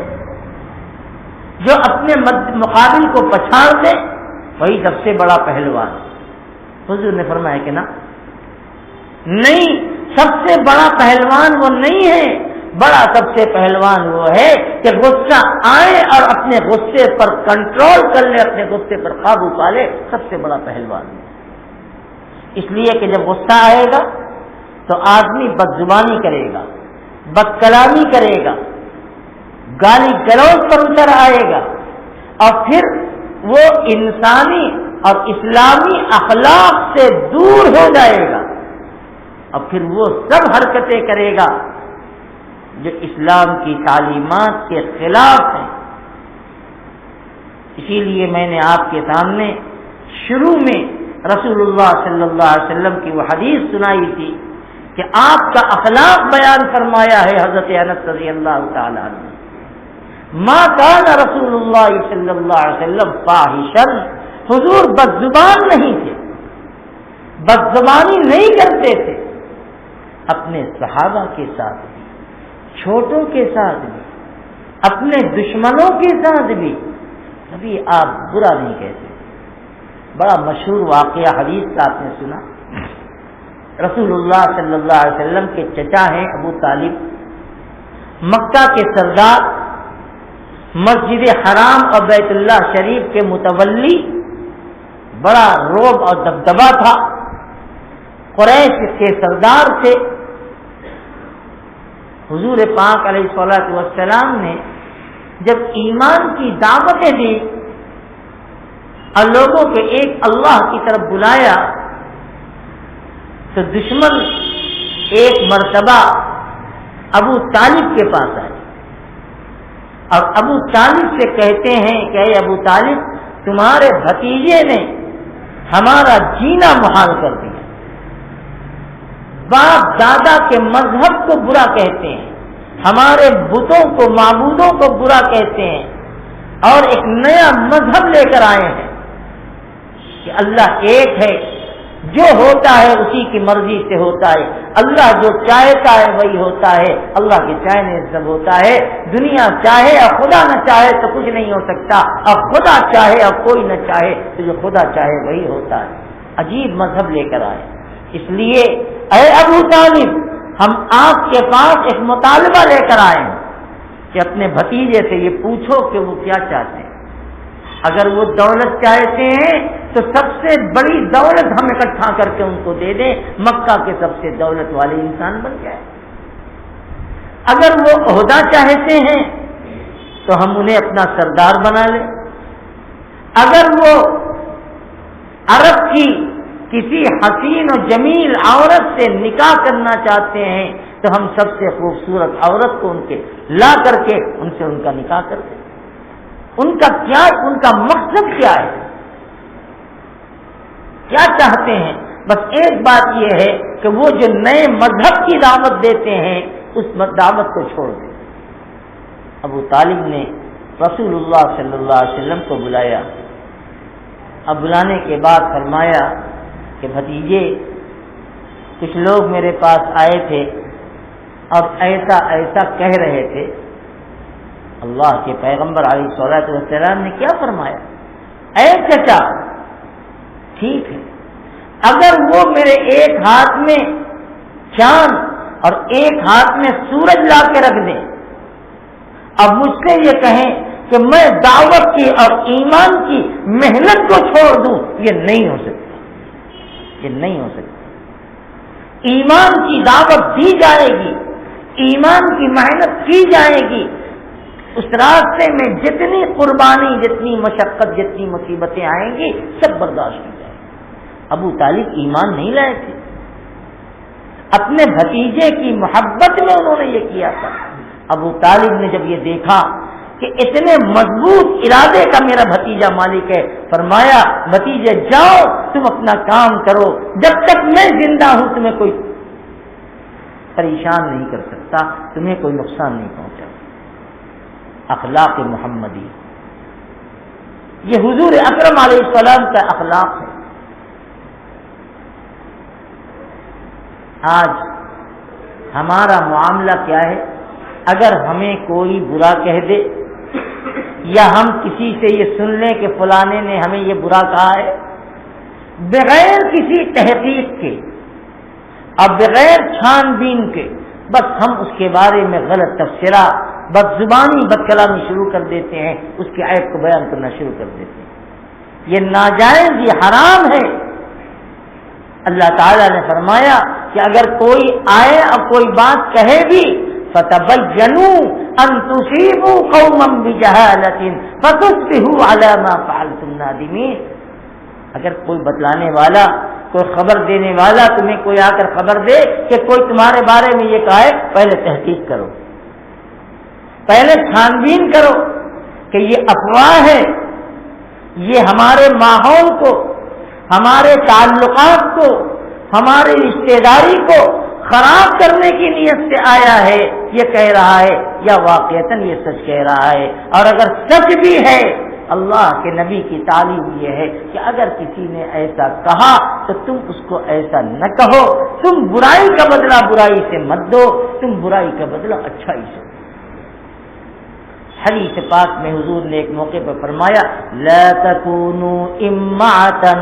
جو اپنے مقابل کو پچھاڑ دے، وہی سب سے بڑا پہلوان۔ حضور نے فرمایا کہ نہیں، سب سے بڑا پہلوان وہ نہیں ہے، بڑا سب سے پہلوان وہ ہے کہ غصہ آئے اور اپنے غصے پر کنٹرول کر لے، اپنے غصے پر قابو پا لے، سب سے بڑا پہلوان۔ اس لیے کہ جب غصہ آئے گا تو آدمی بد زبانی کرے گا، بد کلامی کرے گا، گالی گلوچ پر اتر آئے گا، اور پھر وہ انسانی اور اسلامی اخلاق سے دور ہو جائے گا، اور پھر وہ سب حرکتیں کرے گا جو اسلام کی تعلیمات کے خلاف ہیں۔ اسی لیے میں نے آپ کے سامنے شروع میں رسول اللہ صلی اللہ علیہ وسلم کی وہ حدیث سنائی تھی کہ آپ کا اخلاق بیان فرمایا ہے حضرت انس رضی اللہ تعالی عنہ، ما کان رسول اللہ صلی اللہ علیہ وسلم فاحشا، حضور بد زبان نہیں تھے، بد زبانی نہیں کرتے تھے، اپنے صحابہ کے ساتھ بھی، چھوٹوں کے ساتھ بھی، اپنے دشمنوں کے ساتھ بھی کبھی آپ برا نہیں کہتے۔ بڑا مشہور واقعہ حدیث کا آپ نے سنا، رسول اللہ صلی اللہ علیہ وسلم کے چچا ہیں ابو طالب، مکہ کے سردار، مسجد حرام اور بیت اللہ شریف کے متولی، بڑا رعب اور دبدبا تھا، قریش کے سردار تھے۔ حضور پاک علیہ الصلوۃ والسلام نے جب ایمان کی دعوتیں دی اور لوگوں کو ایک اللہ کی طرف بلایا تو دشمن ایک مرتبہ ابو طالب کے پاس آئے اور ابو طالب سے کہتے ہیں کہ اے ابو طالب، تمہارے بھتیجے نے ہمارا جینا محال کر دیا، باپ دادا کے مذہب کو برا کہتے ہیں، ہمارے بتوں کو، معبودوں کو برا کہتے ہیں، اور ایک نیا مذہب لے کر آئے ہیں کہ اللہ ایک ہے، جو ہوتا ہے اسی کی مرضی سے ہوتا ہے، اللہ جو چاہتا ہے وہی ہوتا ہے، اللہ کے چاہنے سے سب ہوتا ہے، دنیا چاہے اور خدا نہ چاہے تو کچھ نہیں ہو سکتا، اور خدا چاہے اور کوئی نہ چاہے تو جو خدا چاہے وہی ہوتا ہے۔ عجیب مذہب لے کر آئے۔ اس لیے اے ابو طالب، ہم آپ کے پاس ایک مطالبہ لے کر آئے ہیں کہ اپنے بھتیجے سے یہ پوچھو کہ وہ کیا چاہتے ہیں۔ اگر وہ دولت چاہتے ہیں تو سب سے بڑی دولت ہم اکٹھا کر کے ان کو دے دیں، مکہ کے سب سے دولت والے انسان بن جائے۔ اگر وہ عہدہ چاہتے ہیں تو ہم انہیں اپنا سردار بنا لیں۔ اگر وہ عرب کی کسی حسین و جمیل عورت سے نکاح کرنا چاہتے ہیں تو ہم سب سے خوبصورت عورت کو ان کے لا کر کے ان سے ان کا نکاح کر دیں۔ ان کا مقصد کیا ہے، کیا چاہتے ہیں؟ بس ایک بات یہ ہے کہ وہ جو نئے مذہب کی دعوت دیتے ہیں اس دعوت کو چھوڑ دیں۔ ابو طالب نے رسول اللہ صلی اللہ علیہ وسلم کو بلایا۔ اب بلانے کے بعد فرمایا کہ بھتیجے، کچھ لوگ میرے پاس آئے تھے اور ایسا ایسا کہہ رہے تھے۔ اللہ کے پیغمبر علیہ الصلوۃ والسلام نے کیا فرمایا؟ اے چچا، ٹھیک ہے، اگر وہ میرے ایک ہاتھ میں چاند اور ایک ہاتھ میں سورج لا کے رکھ دیں، اب مجھ سے یہ کہیں کہ میں دعوت کی اور ایمان کی محنت کو چھوڑ دوں، یہ نہیں ہو سکتا، یہ نہیں ہو سکتا۔ ایمان کی دعوت دی جائے گی، ایمان کی محنت کی جائے گی، اس راستے میں جتنی قربانی، جتنی مشقت، جتنی مصیبتیں آئیں گی سب برداشت کی جائیں گی۔ ابو طالب ایمان نہیں لائے تھے، اپنے بھتیجے کی محبت میں انہوں نے یہ کیا تھا۔ ابو طالب نے جب یہ دیکھا کہ اتنے مضبوط ارادے کا میرا بھتیجا مالک ہے، فرمایا بھتیجے جاؤ، تم اپنا کام کرو، جب تک میں زندہ ہوں تمہیں کوئی پریشان نہیں کر سکتا، تمہیں کوئی نقصان نہیں پہنچا۔ اخلاق محمدی، یہ حضور اکرم علیہ السلام کا اخلاق ہے۔ آج ہمارا معاملہ کیا ہے؟ اگر ہمیں کوئی برا کہہ دے یا ہم کسی سے یہ سن لیں کہ فلانے نے ہمیں یہ برا کہا ہے، بغیر کسی تحقیق کے اور بغیر چھان بین کے بس ہم اس کے بارے میں غلط تبصرہ، بد زبانی، بد کلامی شروع کر دیتے ہیں، اس کے عیب کو بیان کرنا شروع کر دیتے ہیں۔ یہ ناجائز، یہ حرام ہے۔ اللہ تعالیٰ نے فرمایا کہ اگر کوئی آئے اور کوئی بات کہے بھی فَتَبَيَّنُوا أَن تُصِيبُوا قَوْمًا بِجَهَالَةٍ فَتُصْبِحُوا عَلَى مَا فَعَلْتُمْ نَادِمِينَ۔ اگر کوئی بتلانے والا، کوئی خبر دینے والا تمہیں کوئی آ کر خبر دے کہ کوئی تمہارے بارے میں یہ کہا ہے، پہلے تحقیق کرو، پہلے چھان بین کرو کہ یہ افواہ ہے، یہ ہمارے ماحول کو، ہمارے تعلقات کو، ہماری رشتہ داری کو خراب کرنے کی نیت سے آیا ہے، یہ کہہ رہا ہے، یا واقعتاً یہ سچ کہہ رہا ہے۔ اور اگر سچ بھی ہے، اللہ کے نبی کی تعلیم یہ ہے کہ اگر کسی نے ایسا کہا تو تم اس کو ایسا نہ کہو، تم برائی کا بدلہ برائی سے مت دو، تم برائی کا بدلہ اچھائی سے۔ حدیث پاک میں حضور نے ایک موقع پر فرمایا لا تکونوا امعاتا،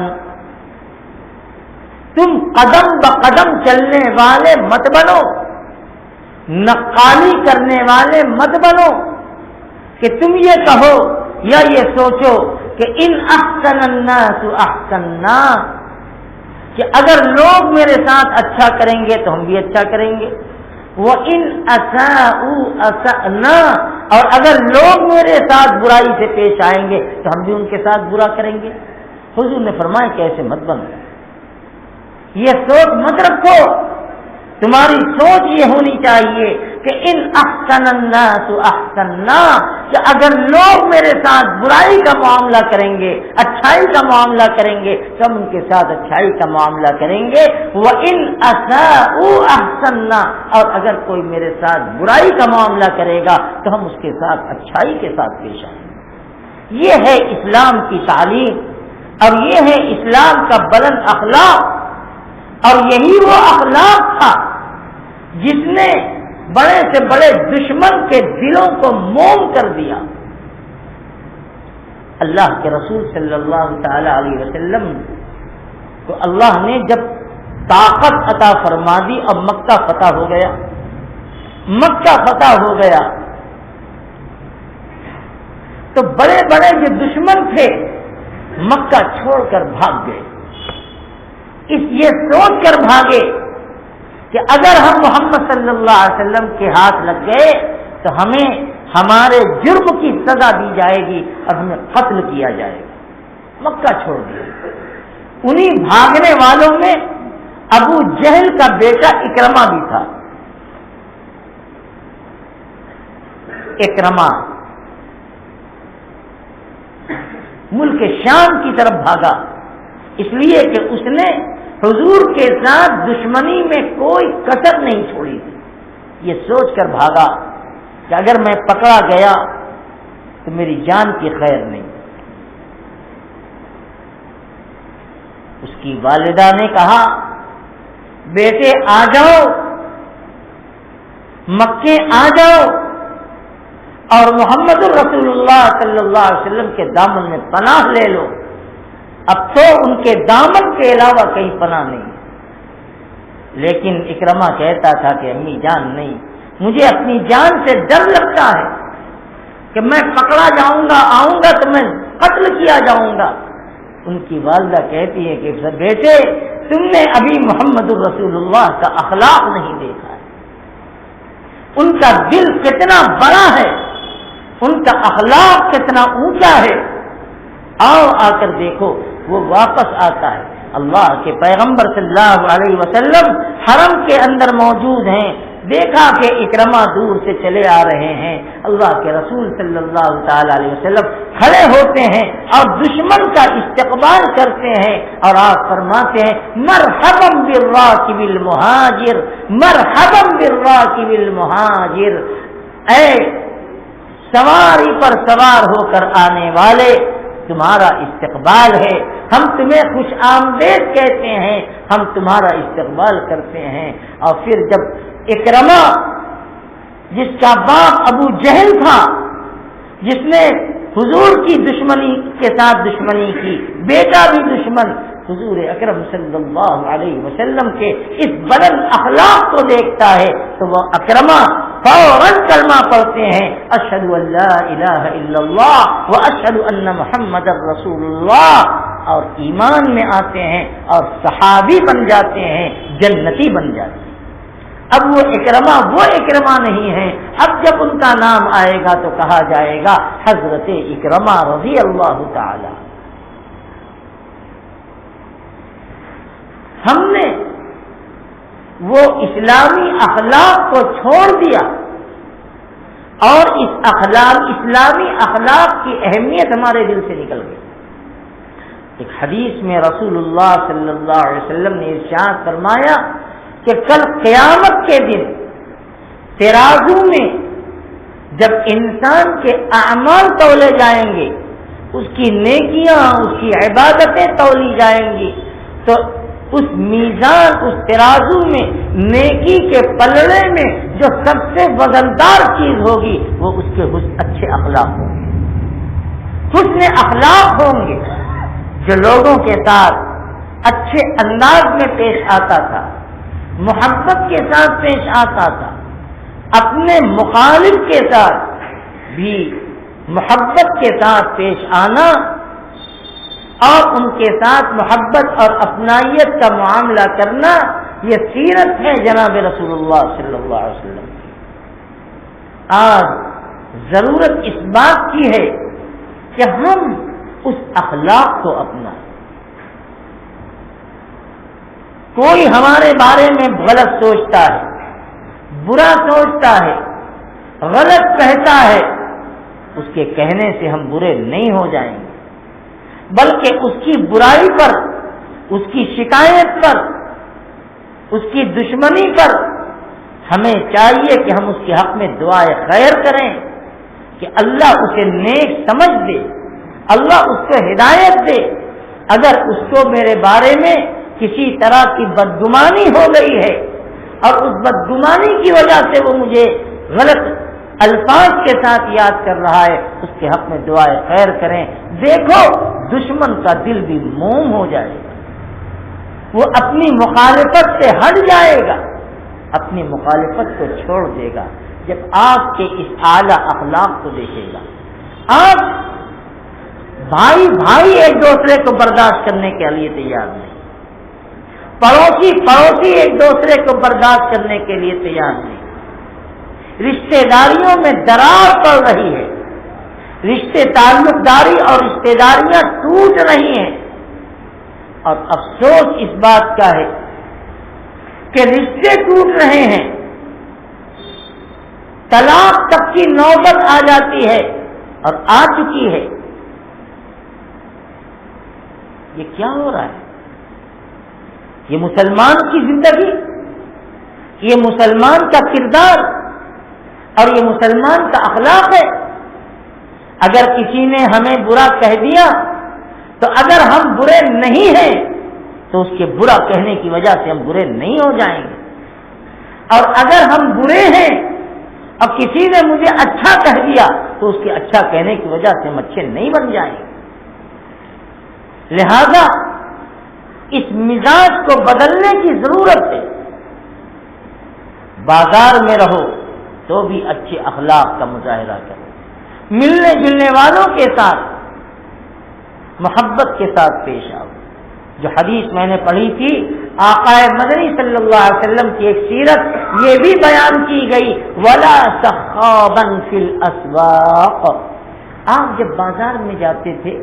تم قدم بقدم چلنے والے مت بنو، نقالی کرنے والے مت بنو کہ تم یہ کہو یا یہ سوچو کہ ان احسن الناس احسننا، کہ اگر لوگ میرے ساتھ اچھا کریں گے تو ہم بھی اچھا کریں گے، وَإِنْ أَسَاءُوا أَسَأْنَا، اور اگر لوگ میرے ساتھ برائی سے پیش آئیں گے تو ہم بھی ان کے ساتھ برا کریں گے۔ حضور نے فرمایا کہ ایسے مت بنو، یہ سوچ مت رکھو، تمہاری سوچ یہ ہونی چاہیے کہ ان احسن الناس احسننا، کہ اگر لوگ میرے ساتھ برائی کا معاملہ کریں گے، اچھائی کا معاملہ کریں گے تو ہم ان کے ساتھ اچھائی کا معاملہ کریں گے، وَإِنْ أَسَاءُوا أَحْسَنَّا، اور اگر کوئی میرے ساتھ برائی کا معاملہ کرے گا تو ہم اس کے ساتھ اچھائی کے ساتھ پیش آئیں گے۔ یہ ہے اسلام کی تعلیم، اور یہ ہے اسلام کا بلند اخلاق، اور یہی وہ اخلاق تھا جس نے بڑے سے بڑے دشمن کے دلوں کو موم کر دیا۔ اللہ کے رسول صلی اللہ تعالی علیہ وسلم کو اللہ نے جب طاقت عطا فرما دی اور مکہ فتح ہو گیا، مکہ فتح ہو گیا تو بڑے بڑے جو دشمن تھے مکہ چھوڑ کر بھاگ گئے، یہ سوچ کر بھاگے کہ اگر ہم محمد صلی اللہ علیہ وسلم کے ہاتھ لگ گئے تو ہمیں ہمارے جرم کی سزا دی جائے گی اور ہمیں قتل کیا جائے گا۔ مکہ چھوڑ دیا۔ انہی بھاگنے والوں میں ابو جہل کا بیٹا اکرمہ بھی تھا۔ اکرمہ ملک شام کی طرف بھاگا، اس لیے کہ اس نے حضور کے ساتھ دشمنی میں کوئی کسر نہیں چھوڑی تھی۔ یہ سوچ کر بھاگا کہ اگر میں پکڑا گیا تو میری جان کی خیر نہیں۔ اس کی والدہ نے کہا بیٹے آ جاؤ، مکے آ جاؤ اور محمد رسول اللہ صلی اللہ علیہ وسلم کے دامن میں پناہ لے لو، اب تو ان کے دامن کے علاوہ کہیں پناہ نہیں۔ لیکن اکرمہ کہتا تھا کہ امی جان نہیں، مجھے اپنی جان سے ڈر لگتا ہے کہ میں پکڑا جاؤں گا، آؤں گا تو میں قتل کیا جاؤں گا۔ ان کی والدہ کہتی ہے کہ بیٹے تم نے ابھی محمد الرسول اللہ کا اخلاق نہیں دیکھا ہے، ان کا دل کتنا بڑا ہے، ان کا اخلاق کتنا اونچا ہے، آؤ آ کر دیکھو۔ وہ واپس آتا ہے، اللہ کے پیغمبر صلی اللہ علیہ وسلم حرم کے اندر موجود ہیں، دیکھا کہ اکرمہ دور سے چلے آ رہے ہیں، اللہ کے رسول صلی اللہ تعالی علیہ وسلم کھڑے ہوتے ہیں اور دشمن کا استقبال کرتے ہیں اور آپ فرماتے ہیں مرحبا بالراکب المہاجر، مرحبا بالراکب المہاجر، اے سواری پر سوار ہو کر آنے والے تمہارا استقبال ہے، ہم تمہیں خوش آمدید کہتے ہیں، ہم تمہارا استقبال کرتے ہیں۔ اور پھر جب اکرمہ جس کا باپ ابو جہل تھا، جس نے حضور کی دشمنی کے ساتھ دشمنی کی، بیٹا بھی دشمن، حضور اکرم صلی اللہ علیہ وسلم کے اس بلند اخلاق کو دیکھتا ہے تو وہ اکرمہ فوراً کلمہ پڑھتے ہیں اشہد ان لا الہ الا اللہ واشہد ان محمد رسول اللہ، اور ایمان میں آتے ہیں اور صحابی بن جاتے ہیں، جنتی بن جاتے ہیں۔ اب وہ اکرمہ نہیں ہے، اب جب ان کا نام آئے گا تو کہا جائے گا حضرت اکرمہ رضی اللہ تعالی۔ ہم نے وہ اسلامی اخلاق کو چھوڑ دیا اور اس اسلامی اخلاق کی اہمیت ہمارے دل سے نکل گئی۔ ایک حدیث میں رسول اللہ صلی اللہ علیہ وسلم نے ارشاد فرمایا کہ کل قیامت کے دن ترازو میں جب انسان کے اعمال تولے جائیں گے، اس کی نیکیاں، اس کی عبادتیں تولی جائیں گی، تو اس میزان، اس ترازو میں نیکی کے پلڑے میں جو سب سے وزندار چیز ہوگی وہ اس کے اچھے اخلاق ہوں گے، حسن اخلاق ہوں گے، جو لوگوں کے ساتھ اچھے انداز میں پیش آتا تھا، محبت کے ساتھ پیش آتا تھا، اپنے مخالف کے ساتھ بھی محبت کے ساتھ پیش آنا اور ان کے ساتھ محبت اور اپنائیت کا معاملہ کرنا، یہ سیرت ہے جناب رسول اللہ صلی اللہ علیہ وسلم کی۔ آج ضرورت اس بات کی ہے کہ ہم اس اخلاق کو اپنائیں۔ کوئی ہمارے بارے میں غلط سوچتا ہے، برا سوچتا ہے، غلط کہتا ہے، اس کے کہنے سے ہم برے نہیں ہو جائیں گے، بلکہ اس کی برائی پر، اس کی شکایت پر، اس کی دشمنی پر ہمیں چاہیے کہ ہم اس کے حق میں دعائے خیر کریں کہ اللہ اسے نیک سمجھ دے، اللہ اس کو ہدایت دے۔ اگر اس کو میرے بارے میں کسی طرح کی بدگمانی ہو گئی ہے اور اس بدگمانی کی وجہ سے وہ مجھے غلط الفاظ کے ساتھ یاد کر رہا ہے، اس کے حق میں دعائے خیر کریں۔ دیکھو دشمن کا دل بھی موم ہو جائے گا، وہ اپنی مخالفت سے ہٹ جائے گا، اپنی مخالفت کو چھوڑ دے گا جب آپ کے اس اعلیٰ اخلاق کو دیکھے گا۔ آپ بھائی بھائی ایک دوسرے کو برداشت کرنے کے لیے تیار نہیں، پڑوسی پڑوسی ایک دوسرے کو برداشت کرنے کے لیے تیار نہیں، رشتہ داریوں میں دراڑ پڑ رہی ہے، رشتے تعلق داری اور رشتہ داریاں ٹوٹ رہی ہیں، اور افسوس اس بات کا ہے کہ رشتے ٹوٹ رہے ہیں، طلاق تک کی نوبت آ جاتی ہے اور آ چکی ہے۔ یہ کیا ہو رہا ہے؟ یہ مسلمان کی زندگی، یہ مسلمان کا کردار اور یہ مسلمان کا اخلاق ہے۔ اگر کسی نے ہمیں برا کہہ دیا تو اگر ہم برے نہیں ہیں تو اس کے برا کہنے کی وجہ سے ہم برے نہیں ہو جائیں گے، اور اگر ہم برے ہیں اور کسی نے مجھے اچھا کہہ دیا تو اس کے اچھا کہنے کی وجہ سے ہم اچھے نہیں بن جائیں گے۔ لہذا اس مزاج کو بدلنے کی ضرورت ہے۔ بازار میں رہو تو بھی اچھے اخلاق کا مظاہرہ کرو، ملنے جلنے والوں کے ساتھ محبت کے ساتھ پیش آؤ۔ جو حدیث میں نے پڑھی تھی آقا مدنی صلی اللہ علیہ وسلم کی ایک سیرت یہ بھی بیان کی گئی، وَلَا سَخَّابًا فِي الْأَسْوَاقِ۔ آپ جب بازار میں جاتے تھے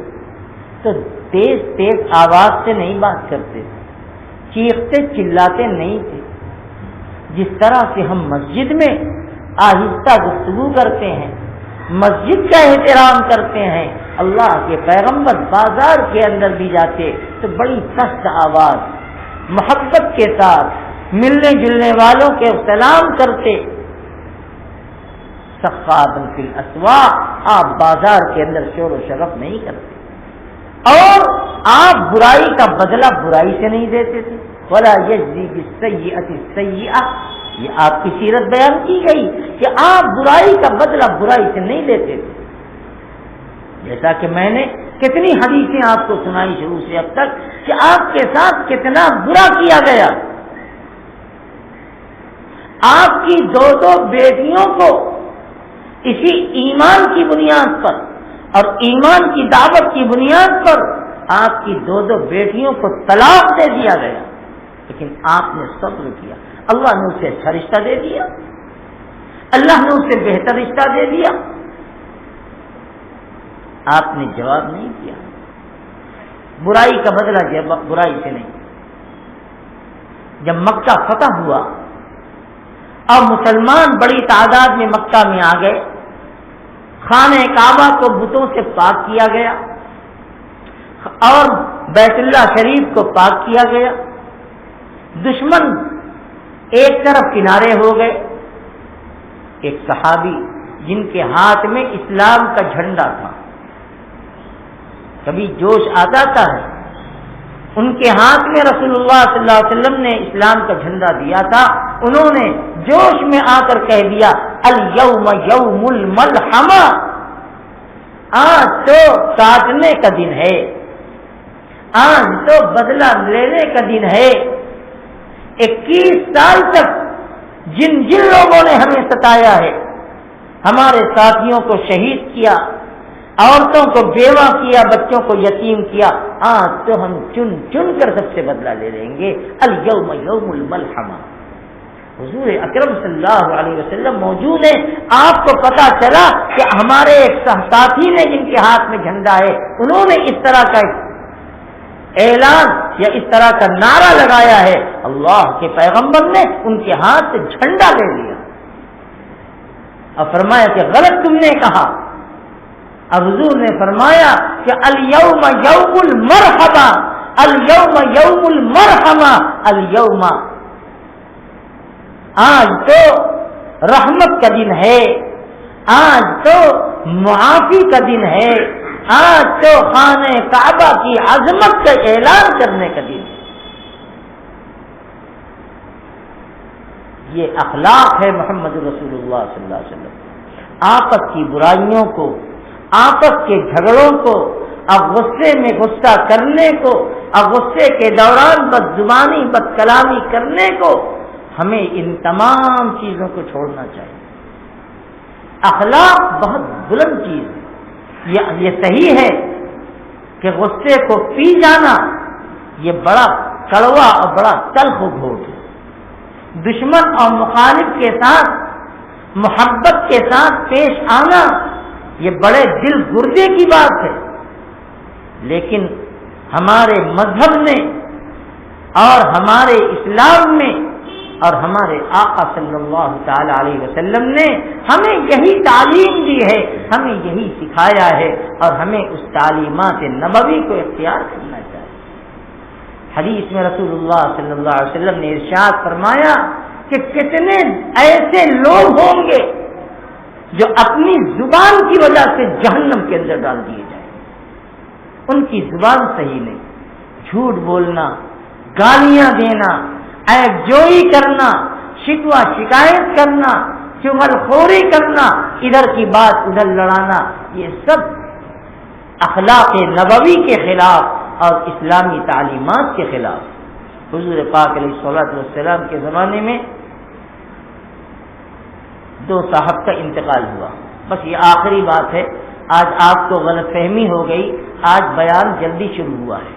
تو تیز تیز آواز سے نہیں بات کرتے تھے، چیختے چلاتے نہیں تھے، جس طرح سے ہم مسجد میں آہستہ گفتگو کرتے ہیں، مسجد کا احترام کرتے ہیں۔ اللہ کے پیغمبر بازار کے اندر بھی جاتے تو بڑی پست آواز محبت کے ساتھ ملنے جلنے والوں کے سلام کرتے۔ سخابًا فی الاسواق، آپ بازار کے اندر شور و شرف نہیں کرتے، اور آپ برائی کا بدلہ برائی سے نہیں دیتے تھے۔ ولا یجزی بالسیئۃ السیئۃ، یہ آپ کی سیرت بیان کی گئی کہ آپ برائی کا بدلہ برائی سے نہیں دیتے تھے۔ جیسا کہ میں نے کتنی حدیثیں آپ کو سنائی شروع سے اب تک کہ آپ کے ساتھ کتنا برا کیا گیا، آپ کی دو بیٹیوں کو اسی ایمان کی بنیاد پر اور ایمان کی دعوت کی بنیاد پر آپ کی دو بیٹیوں کو طلاق دے دیا گیا، لیکن آپ نے صبر کیا۔ اللہ نے اسے اچھا رشتہ دے دیا، اللہ نے اسے بہتر رشتہ دے دیا، آپ نے جواب نہیں کیا۔ برائی کا بدلہ برائی سے نہیں۔ جب مکہ فتح ہوا اور مسلمان بڑی تعداد میں مکہ میں آ گئے، خانہ کعبہ کو بتوں سے پاک کیا گیا اور بیت اللہ شریف کو پاک کیا گیا، دشمن ایک طرف کنارے ہو گئے۔ ایک صحابی جن کے ہاتھ میں اسلام کا جھنڈا تھا، کبھی جوش آتا ہے، ان کے ہاتھ میں رسول اللہ صلی اللہ علیہ وسلم نے اسلام کا جھنڈا دیا تھا، انہوں نے جوش میں آ کر کہہ دیا الیوم یوم الملحمہ، آج تو کاٹنے کا دن ہے، آج تو بدلہ لینے کا دن ہے۔ 21 سال تک جن لوگوں نے ہمیں ستایا ہے، ہمارے ساتھیوں کو شہید کیا، عورتوں کو بیوہ کیا، بچوں کو یتیم کیا، آج تو ہم چن چن کر سب سے بدلہ لے لیں گے۔ الیوم یوم الملحمہ۔ حضور اکرم صلی اللہ علیہ وسلم موجود ہیں، آپ کو پتا چلا کہ ہمارے ایک ساتھی نے جن کے ہاتھ میں جھنڈا ہے، انہوں نے اس طرح کا اعلان یا اس طرح کا نعرہ لگایا ہے، اللہ کے پیغمبر نے ان کے ہاتھ سے جھنڈا لے لیا اور فرمایا کہ غلط تم نے کہا۔ اور حضور نے فرمایا کہ الیوم یوم المرحمہ، الیوم یوم المرحمہ، الیوم، آج تو رحمت کا دن ہے، آج تو معافی کا دن ہے، آج تو خانہ کعبہ کی عظمت کا اعلان کرنے کا دن ہے۔ یہ اخلاق ہے محمد رسول اللہ صلی اللہ علیہ وسلم۔ آپس کی برائیوں کو، آپس کے جھگڑوں کو، اب غصے میں غصہ کرنے کو، اب غصے کے دوران بد زبانی بد کلامی کرنے کو، ہمیں ان تمام چیزوں کو چھوڑنا چاہیے۔ اخلاق بہت بلند چیز ہے، یہ صحیح ہے کہ غصے کو پی جانا یہ بڑا کڑوا اور بڑا تلخ گھوٹ ہے۔ دشمن اور مخالف کے ساتھ محبت کے ساتھ پیش آنا یہ بڑے دل گردے کی بات ہے، لیکن ہمارے مذہب نے اور ہمارے اسلام میں اور ہمارے آقا صلی اللہ تعالی علیہ وسلم نے ہمیں یہی تعلیم دی ہے، ہمیں یہی سکھایا ہے، اور ہمیں اس تعلیمات نبوی کو اختیار کرنا چاہیے۔ حدیث میں رسول اللہ صلی اللہ علیہ وسلم نے ارشاد فرمایا کہ کتنے ایسے لوگ ہوں گے جو اپنی زبان کی وجہ سے جہنم کے اندر ڈال دیے جائیں۔ ان کی زبان صحیح نہیں، جھوٹ بولنا، گالیاں دینا، عیب جوئی کرنا، شکوہ شکایت کرنا، چغل خوری کرنا، ادھر کی بات ادھر لڑانا، یہ سب اخلاق نبوی کے خلاف اور اسلامی تعلیمات کے خلاف۔ حضور پاک علیہ الصلوۃ والسلام کے زمانے میں 2 صاحب کا انتقال ہوا۔ بس یہ آخری بات ہے، آج آپ کو غلط فہمی ہو گئی، آج بیان جلدی شروع ہوا ہے،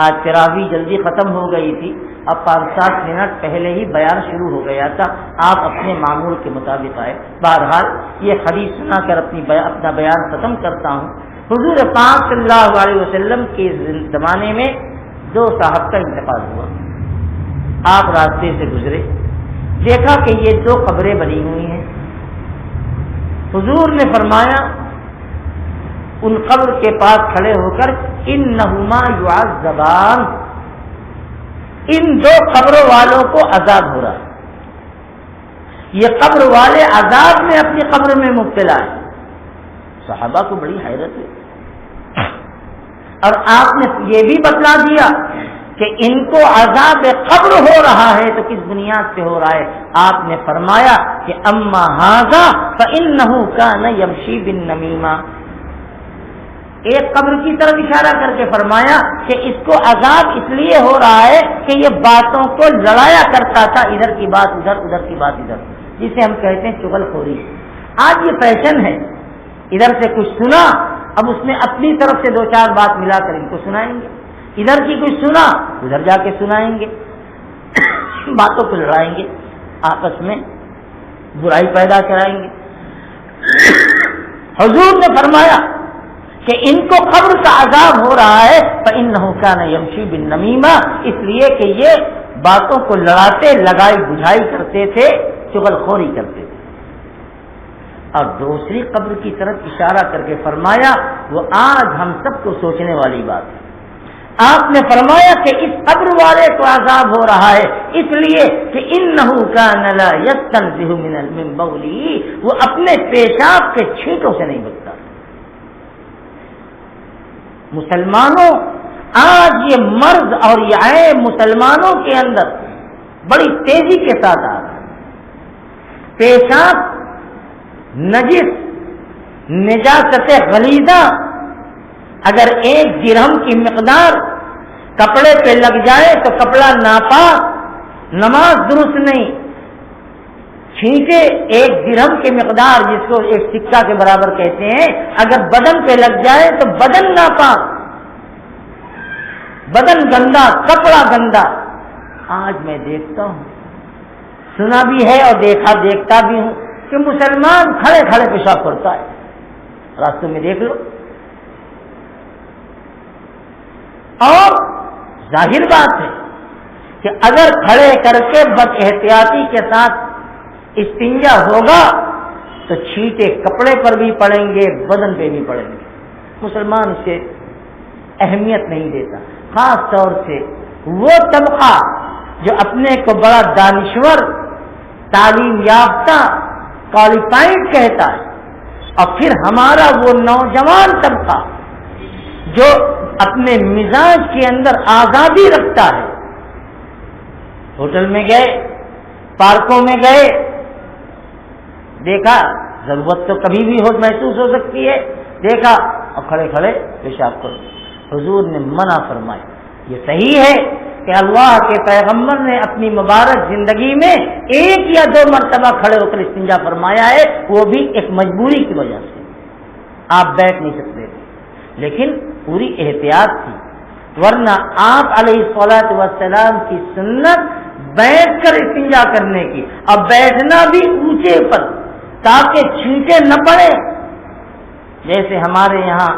آج تراویح جلدی ختم ہو گئی تھی، اب 5-7 منٹ پہلے ہی بیان شروع ہو گیا تھا، آپ اپنے معمول کے مطابق آئے۔ بہرحال یہ حدیث سنا کر اپنا بیان ختم کرتا ہوں۔ حضور پاک صلی اللہ علیہ وسلم کے زمانے میں 2 صاحب کا انتقال ہوا۔ آپ راستے سے گزرے، دیکھا کہ یہ 2 قبریں بنی ہوئی ہیں۔ حضور نے فرمایا ان قبر کے پاس کھڑے ہو کر انہما یعذبان، ان 2 قبروں والوں کو عذاب ہو رہا ہے، یہ قبر والے عذاب میں اپنی قبر میں مبتلا ہے۔ صحابہ کو بڑی حیرت ہے، اور آپ نے یہ بھی بتلا دیا کہ ان کو عذاب قبر ہو رہا ہے تو کس بنیاد سے ہو رہا ہے؟ آپ نے فرمایا کہ اما ھذا فانہ کان یمشی بالنمیمہ، ایک قبر کی طرف اشارہ کر کے فرمایا کہ اس کو عذاب اس لیے ہو رہا ہے کہ یہ باتوں کو لڑایا کرتا تھا، ادھر کی بات ادھر، ادھر کی بات ادھر، جسے ہم کہتے ہیں چغل خوری۔ آج یہ فیشن ہے، ادھر سے کچھ سنا، اب اس میں اپنی طرف سے 2-4 بات ملا کر ان کو سنائیں گے، ادھر کی کچھ سنا ادھر جا کے سنائیں گے، باتوں کو لڑائیں گے، آپس میں برائی پیدا کرائیں گے۔ حضور نے فرمایا کہ ان کو قبر کا عذاب ہو رہا ہے فإنہ کان یمشی بالنمیمہ، اس لیے کہ یہ باتوں کو لڑاتے، لگائی بجھائی کرتے تھے، چغل خوری کرتے تھے۔ اور دوسری قبر کی طرف اشارہ کر کے فرمایا وہ آج ہم سب کو سوچنے والی بات ہے۔ آپ نے فرمایا کہ اس قبر والے کو عذاب ہو رہا ہے اس لیے کہ انہ کان لا یستنزہ من بولہ، وہ اپنے پیشاب کے چھینٹوں سے نہیں بچتا۔ مسلمانوں، آج یہ مرض اور یہ عیب مسلمانوں کے اندر بڑی تیزی کے ساتھ آ رہا ہے۔ پیشاب نجس، نجاست غلیظہ، اگر 1 درہم کی مقدار کپڑے پہ لگ جائے تو کپڑا ناپاک، نماز درست نہیں۔ چھینٹے 1 درہم کی مقدار، جس کو 1 سکہ کے برابر کہتے ہیں، اگر بدن پہ لگ جائے تو بدن ناپاک، بدن گندا، کپڑا گندا۔ آج میں دیکھتا ہوں، سنا بھی ہے اور دیکھتا بھی ہوں کہ مسلمان کھڑے کھڑے پیشاب کرتا ہے، راستوں میں دیکھ لو۔ اور ظاہر بات ہے کہ اگر کھڑے کر کے بد احتیاطی کے ساتھ استنجا ہوگا تو چھینٹے کپڑے پر بھی پڑیں گے، بدن پہ بھی پڑیں گے۔ مسلمان اسے اہمیت نہیں دیتا، خاص طور سے وہ طبقہ جو اپنے کو بڑا دانشور، تعلیم یافتہ، کوالیفائڈ کہتا ہے، اور پھر ہمارا وہ نوجوان طبقہ جو اپنے مزاج کے اندر آزادی رکھتا ہے۔ ہوٹل میں گئے، پارکوں میں گئے، دیکھا ضرورت تو کبھی بھی محسوس ہو سکتی ہے، دیکھا اور کھڑے کھڑے پیشاب کرو۔ حضور نے منع فرمایا۔ یہ صحیح ہے کہ اللہ کے پیغمبر نے اپنی مبارک زندگی میں 1 یا 2 مرتبہ کھڑے ہو کر استنجا فرمایا ہے، وہ بھی ایک مجبوری کی وجہ سے، آپ بیٹھ نہیں سکتے تھے۔ لیکن پوری احتیاط تھی، ورنہ آپ علیہ الصلوۃ والسلام کی سنت بیٹھ کر استنجا کرنے کی، اب بیٹھنا بھی اونچے پر تاکہ چھینٹے نہ پڑے۔ جیسے ہمارے یہاں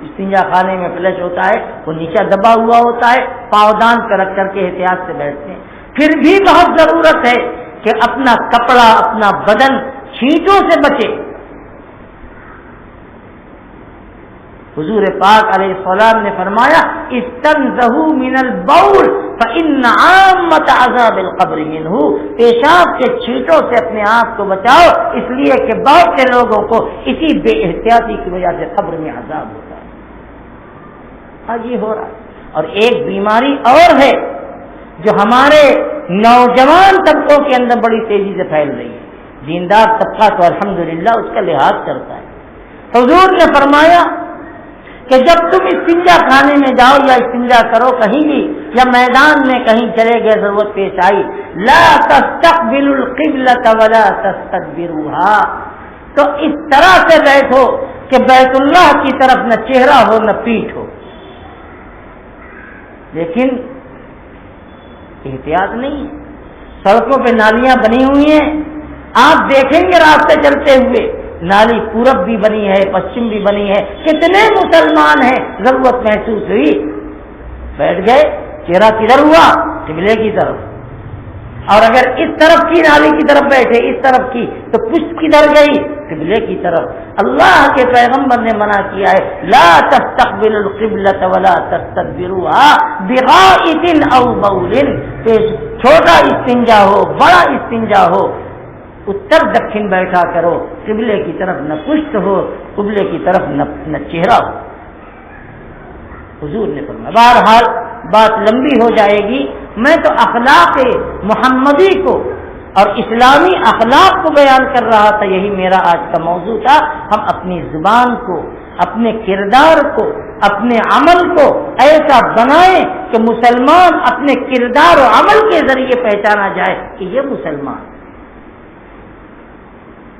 استنجا خانے میں فلش ہوتا ہے، وہ نیچے دبا ہوا ہوتا ہے، پاؤدان کر رکھ کر کے احتیاط سے بیٹھتے ہیں۔ پھر بھی بہت ضرورت ہے کہ اپنا کپڑا، اپنا بدن چھینٹوں سے بچے۔ حضور پاک علیہ السلام نے فرمایا استنزہوا من البول فإن عامۃ عذاب القبر منہ، پیشاب کے چھینٹوں سے اپنے آپ کو بچاؤ، اس لیے کہ بہت سے لوگوں کو اسی بے احتیاطی کی وجہ سے قبر میں عذاب ہوتا ہے۔ آج یہ ہو رہا ہے۔ اور ایک بیماری اور ہے جو ہمارے نوجوان طبقوں کے اندر بڑی تیزی سے پھیل رہی ہے، دیندار طبقہ تو الحمدللہ اس کا لحاظ کرتا ہے۔ حضور نے فرمایا کہ جب تم استنجا خانے میں جاؤ یا استنجا کرو کہیں بھی، یا میدان میں کہیں چلے گئے، ضرورت پیش آئی، لا تستقبلوا القبلۃ ولا تستدبروها، تو اس طرح سے بیٹھو کہ بیت اللہ کی طرف نہ چہرہ ہو نہ پیٹھ ہو۔ لیکن احتیاط نہیں ہے، سڑکوں پہ نالیاں بنی ہوئی ہیں، آپ دیکھیں گے راستے چلتے ہوئے نالی پورب بھی بنی ہے، پشچم بھی بنی ہے، کتنے مسلمان ہیں، ضرورت محسوس ہوئی بیٹھ گئے، چہرہ کدھر ہوا؟ قبلے کی طرف۔ اور اگر اس طرف کی نالی کی طرف بیٹھے، اس طرف کی، تو پشت کدھر گئی؟ قبلے کی طرف۔ اللہ کے پیغمبر نے منع کیا ہے لا تستقبلوا القبلۃ ولا تستدبروها بغائط او بول، چھوٹا استنجا ہو بڑا استنجا ہو اتر دکھن بیٹھا کرو، قبلے کی طرف نہ پشت ہو، قبلے کی طرف نہ چہرہ ہو۔ حضور نے فرمایا، بہرحال بات لمبی ہو جائے گی، میں تو اخلاق محمدی کو اور اسلامی اخلاق کو بیان کر رہا تھا، یہی میرا آج کا موضوع تھا۔ ہم اپنی زبان کو، اپنے کردار کو، اپنے عمل کو ایسا بنائیں کہ مسلمان اپنے کردار و عمل کے ذریعے پہچانا جائے کہ یہ مسلمان۔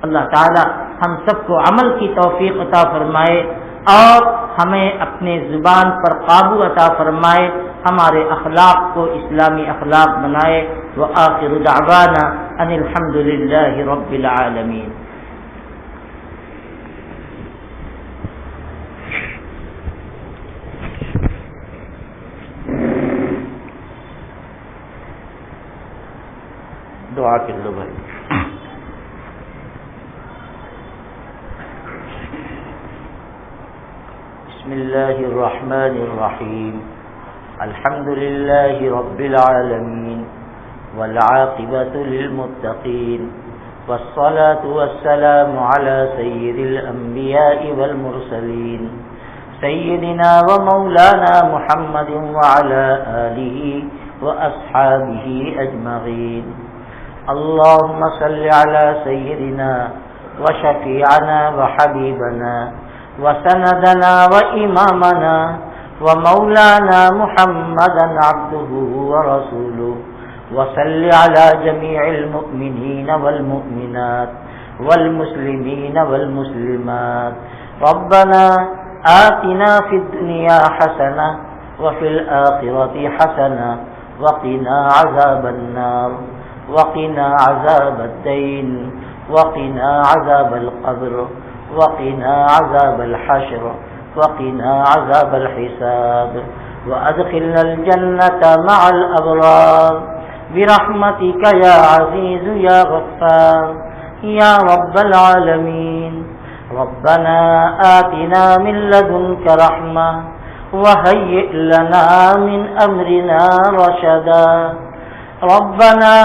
اللہ تعالی ہم سب کو عمل کی توفیق عطا فرمائے اور ہمیں اپنے زبان پر قابو عطا فرمائے، ہمارے اخلاق کو اسلامی اخلاق بنائے۔ وآخر دعوانا ان الحمد للہ رب العالمین۔ دعا کر لو بھائی۔ بسم اللہ الرحمن الرحیم، الحمد للہ رب العالمین والعاقبۃ للمتقین والصلاة والسلام علی سید الانبیاء والمرسلین سیدنا ومولانا محمد وعلی آلہ واصحابہ اجمعین۔ اللهم صل على سيدنا وشفيعنا وحبيبنا وسندنا وإمامنا ومولانا محمدا عبده ورسوله، وصل على جميع المؤمنين والمؤمنات والمسلمين والمسلمات۔ ربنا آتنا في الدنيا حسنة وفي الآخرة حسنة وقنا عذاب النار وقنا عذاب الدين وقنا عذاب القبر وقنا عذاب الحشر وقنا عذاب الحساب، وأدخلنا الجنة مع الأبرار برحمتك يا عزيز يا غفار يا رب العالمين۔ ربنا آتنا من لدنك رحمة وهيئ لنا من أمرنا رشدا۔ ربنا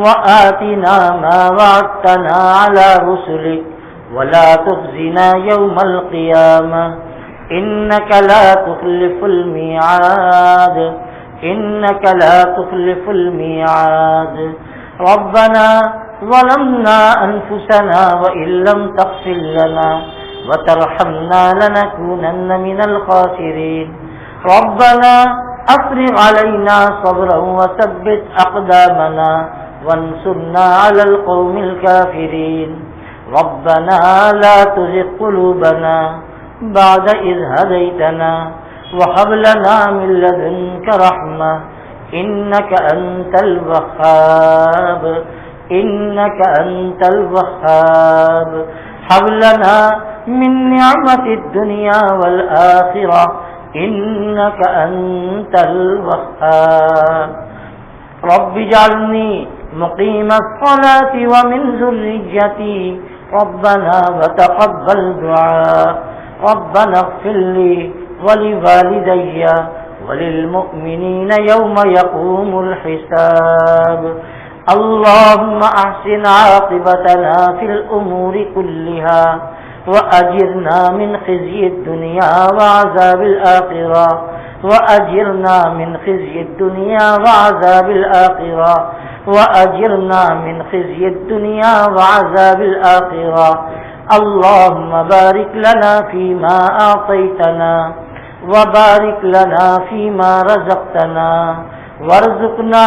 وآتنا ما وعدتنا على رسلك ولا تخزنا يوم القيامة إنك لا تخلف الميعاد إنك لا تخلف الميعاد۔ ربنا ظلمنا أنفسنا وإن لم تغفر لنا وترحمنا لنكونن من الخاسرين۔ ربنا أفرغ علينا صبرا وثبت أقدامنا وانصرنا على القوم الكافرين۔ ربنا لا تزغ قلوبنا بعد إذ هديتنا وهب لنا من لدنك رحمة إنك أنت الوهاب إنك أنت الوهاب هب لنا من نعمة الدنيا والآخرة إنك أنت الوهاب رب اجعلني مقيم الصلاة ومن ذريتي ربنا وتقبل دعاء ربنا اغفر لي ولوالدي وللمؤمنين يوم يقوم الحساب اللهم أحسن عاقبتنا في الأمور كلها وأجرنا من خزي الدنيا وعذاب الآخرة وأجرنا من خزي الدنيا وعذاب الآخرة وأجرنا من خزي الدنيا وعذاب الآخرة اللهم بارك لنا فيما أعطيتنا وبارك لنا فيما رزقتنا وارزقنا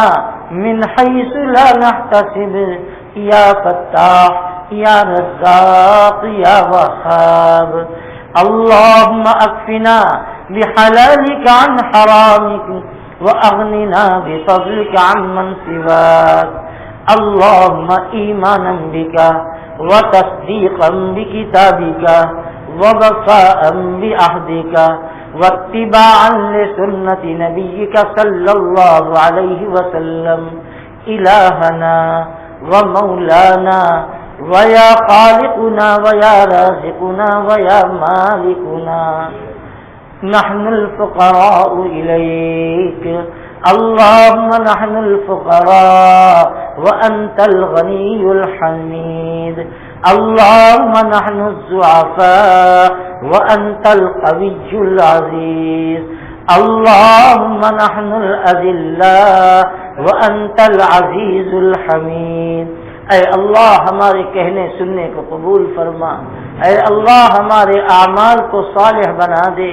من حيث لا نحتسب يا فتاح يا رزاق يا وهاب اللهم اكفنا بحلالك عن حرامك واغننا بفضلك عمن سواك اللهم ايمانا بك وتصديقا بكتابك ووفاء بعهدك واتباعا لسنة نبيك صلى الله عليه وسلم إلهنا ومولانا ويا خالقنا ويا رازقنا ويا مالكنا نحن الفقراء إليك اللهم نحن الفقراء وأنت الغني الحميد اللهم نحن الضعفاء وأنت القوي العزيز اللهم نحن الأذلاء وأنت العزيز الحمید۔ اے اللہ ہمارے کہنے سننے کو قبول فرما، اے اللہ ہمارے اعمال کو صالح بنا دے،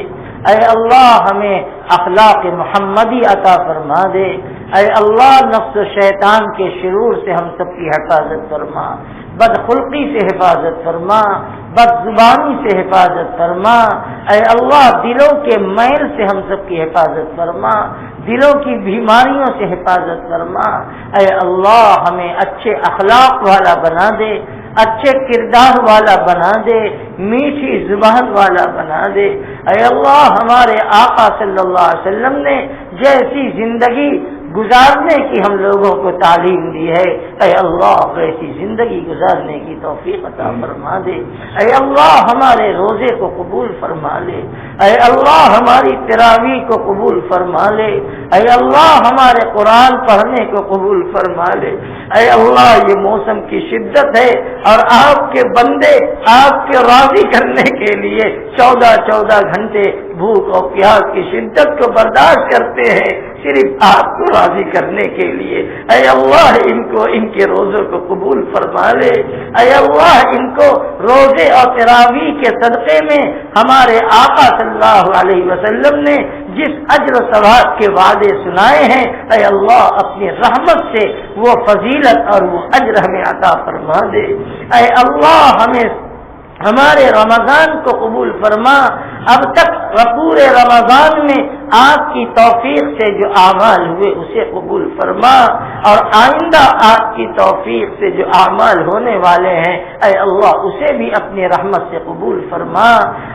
اے اللہ ہمیں اخلاق محمدی عطا فرما دے، اے اللہ نفس و شیطان کے شرور سے ہم سب کی حفاظت فرما، بدخلقی سے حفاظت فرما، بد زبانی سے حفاظت فرما، اے اللہ دلوں کے میل سے ہم سب کی حفاظت فرما، دلوں کی بیماریوں سے حفاظت فرما، اے اللہ ہمیں اچھے اخلاق والا بنا دے، اچھے کردار والا بنا دے، میٹھی زبان والا بنا دے، اے اللہ ہمارے آقا صلی اللہ علیہ وسلم نے جیسی زندگی گزارنے کی ہم لوگوں کو تعلیم دی ہے، اے اللہ ایسی زندگی گزارنے کی توفیق عطا فرما دے، اے اللہ ہمارے روزے کو قبول فرما لے، اے اللہ ہماری تراویح کو قبول فرما لے، اے اللہ ہمارے قرآن پڑھنے کو قبول فرما لے، اے اللہ یہ موسم کی شدت ہے اور آپ کے بندے آپ کے راضی کرنے کے لیے 14 گھنٹے بھوک اور پیاس کی شدت کو برداشت کرتے ہیں صرف آپ کو راضی کرنے کے لیے، اے اللہ ان کے روزوں کو قبول فرما لے، اے اللہ ان کو روزے اور تراویح کے صدقے میں ہمارے آقا صلی اللہ علیہ وسلم نے جس اجر و ثواب کے وعدے سنائے ہیں، اے اللہ اپنی رحمت سے وہ فضیلت اور وہ اجر ہمیں عطا فرما دے، اے اللہ ہمیں ہمارے رمضان کو قبول فرما، اب تک پورے رمضان میں آپ کی توفیق سے جو اعمال ہوئے اسے قبول فرما، اور آئندہ آپ کی توفیق سے جو اعمال ہونے والے ہیں اے اللہ اسے بھی اپنی رحمت سے قبول فرما،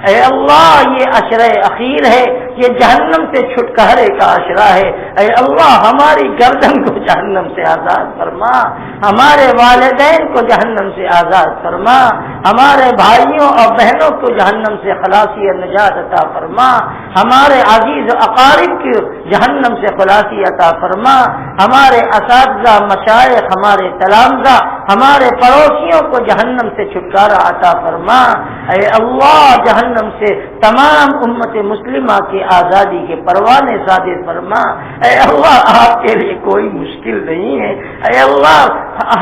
اے اللہ یہ عشرہ اخیر ہے، یہ جہنم سے چھٹکارے کا عشرہ ہے، اے اللہ ہماری گردن کو جہنم سے آزاد فرما، ہمارے والدین کو جہنم سے آزاد فرما، ہمارے بھائیوں اور بہنوں کو جہنم سے خلاصی اور نجات عطا فرما، ہمارے عزیز و اقارب کی جہنم سے خلاصی عطا فرما، ہمارے اساتذہ مشائخ ہمارے تلامذہ ہمارے پڑوسیوں کو جہنم سے چھٹکارا عطا فرما، اے اللہ جہنم سے تمام امت مسلمہ کی آزادی کے پروانے صادر فرما، اے اللہ آپ کے لیے کوئی مشکل نہیں ہے، اے اللہ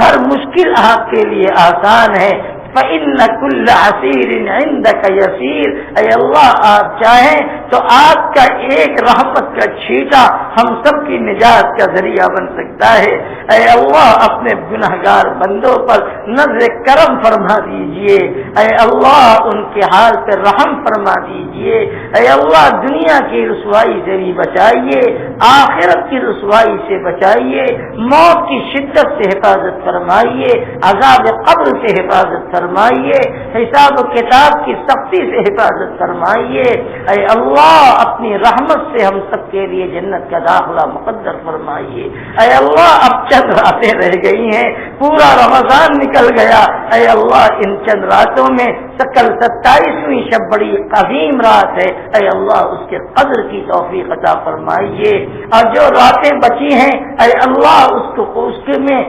ہر مشکل آپ کے لیے آسان ہے، فَإِنَّ كُلَّ عَسِيرٍ عِندَكَ يَسِيرٌ، اے اللہ آپ چاہیں تو آپ کا ایک رحمت کا چھیٹا ہم سب کی نجات کا ذریعہ بن سکتا ہے، اے اللہ اپنے گنہگار بندوں پر نظر کرم فرما دیجئے، اے اللہ ان کے حال پہ رحم فرما دیجئے، اے اللہ دنیا کی رسوائی سے بھی بچائیے، آخرت کی رسوائی سے بچائیے، موت کی شدت سے حفاظت فرمائیے، عذاب قبر سے حفاظت فرمائیے، حساب و کتاب کی سختی سے حفاظت فرمائیے، اے اللہ اپنی رحمت سے ہم سب کے لیے جنت کا داخلہ مقدر فرمائیے، اے اللہ اب چند راتیں رہ گئی ہیں، پورا رمضان نکل گیا، اے اللہ ان چند راتوں میں کل 27ویں شب بڑی عظیم رات ہے، اے اللہ اس کے قدر کی توفیق عطا فرمائیے، اور جو راتیں بچی ہیں اے اللہ اس کے میں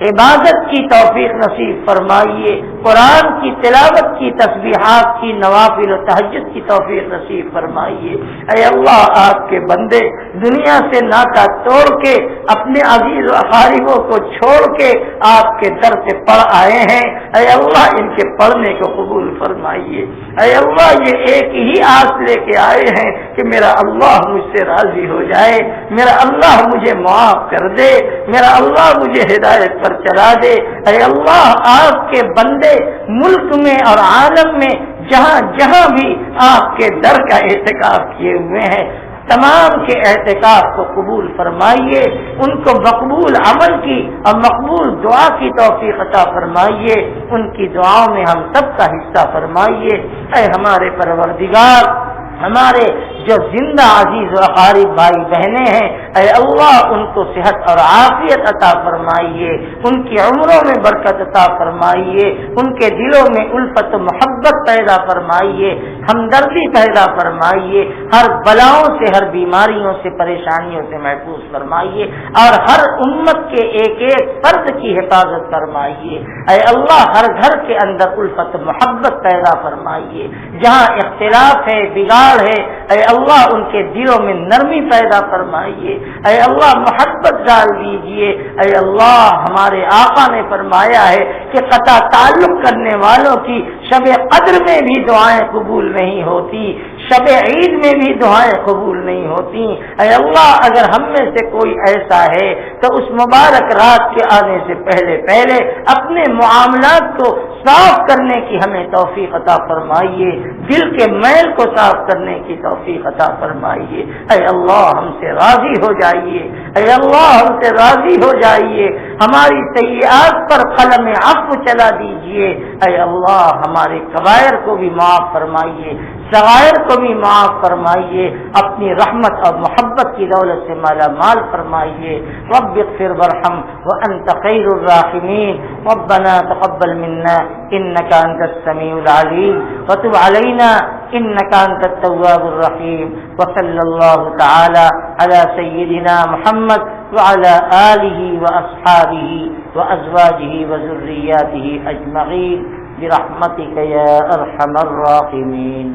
عبادت کی توفیق نصیب فرمائیے، قرآن کی تلاوت کی، تسبیحات کی، نوافل و تہجد کی توفیق نصیب فرمائیے، اے اللہ آپ کے بندے دنیا سے ناطہ توڑ کے اپنے عزیز و اقاربوں کو چھوڑ کے آپ کے در سے پڑھ آئے ہیں، اے اللہ ان کے پڑھنے کو قبول فرمائیے، اے اللہ یہ ایک ہی آس لے کے آئے ہیں کہ میرا اللہ مجھ سے راضی ہو جائے، میرا اللہ مجھے معاف کر دے، میرا اللہ مجھے ہدایت پر چلا دے، اے اللہ آپ کے بندے ملک میں اور عالم میں جہاں جہاں بھی آپ کے در کا اعتکاف کیے ہوئے ہیں تمام کے اعتکاف کو قبول فرمائیے، ان کو مقبول عمل کی اور مقبول دعا کی توفیق عطا فرمائیے، ان کی دعاؤں میں ہم سب کا حصہ فرمائیے، اے ہمارے پروردگار ہمارے جو زندہ عزیز و اقارب بھائی بہنیں ہیں اے اللہ ان کو صحت اور عافیت عطا فرمائیے، ان کی عمروں میں برکت عطا فرمائیے، ان کے دلوں میں الفت و محبت پیدا فرمائیے، ہمدردی پیدا فرمائیے، ہر بلاؤں سے ہر بیماریوں سے پریشانیوں سے محفوظ فرمائیے، اور ہر امت کے ایک ایک فرد کی حفاظت فرمائیے، اے اللہ ہر گھر کے اندر الفت و محبت پیدا فرمائیے، جہاں اختلاف ہے بگاڑ ہے اے اللہ ان کے دلوں میں نرمی پیدا فرمائیے، اے اللہ محبت ڈال دیجئے، اے اللہ ہمارے آقا نے فرمایا ہے کہ قطع تعلق کرنے والوں کی شب قدر میں بھی دعائیں قبول نہیں ہوتی، شب عید میں بھی دعائیں قبول نہیں ہوتی، اے اللہ اگر ہم میں سے کوئی ایسا ہے تو اس مبارک رات کے آنے سے پہلے پہلے اپنے معاملات کو صاف کرنے کی ہمیں توفیق عطا فرمائیے، دل کے میل کو صاف کرنے کی توفیق عطا فرمائیے، اے اللہ ہم سے راضی ہو جائیے، اے اللہ ہم سے راضی ہو جائیے، ہماری سیئات پر قلم عفو چلا دیجئے، اے اللہ ہمارے کبائر کو بھی معاف فرمائیے، صغائر کو بھی معاف فرمائیے، اپنی رحمت اور محبت کی دولت سے مالا مال فرمائیے، رب اغفر وارحم وانت خیر الراحمین، ربنا تقبل منا انك انت السميع العليم وتب علينا انك انت التواب الرحيم، وصلى الله تعالى على سيدنا محمد وعلى آله واصحابه وازواجه وذرياته اجمعين برحمتك يا ارحم الراحمين۔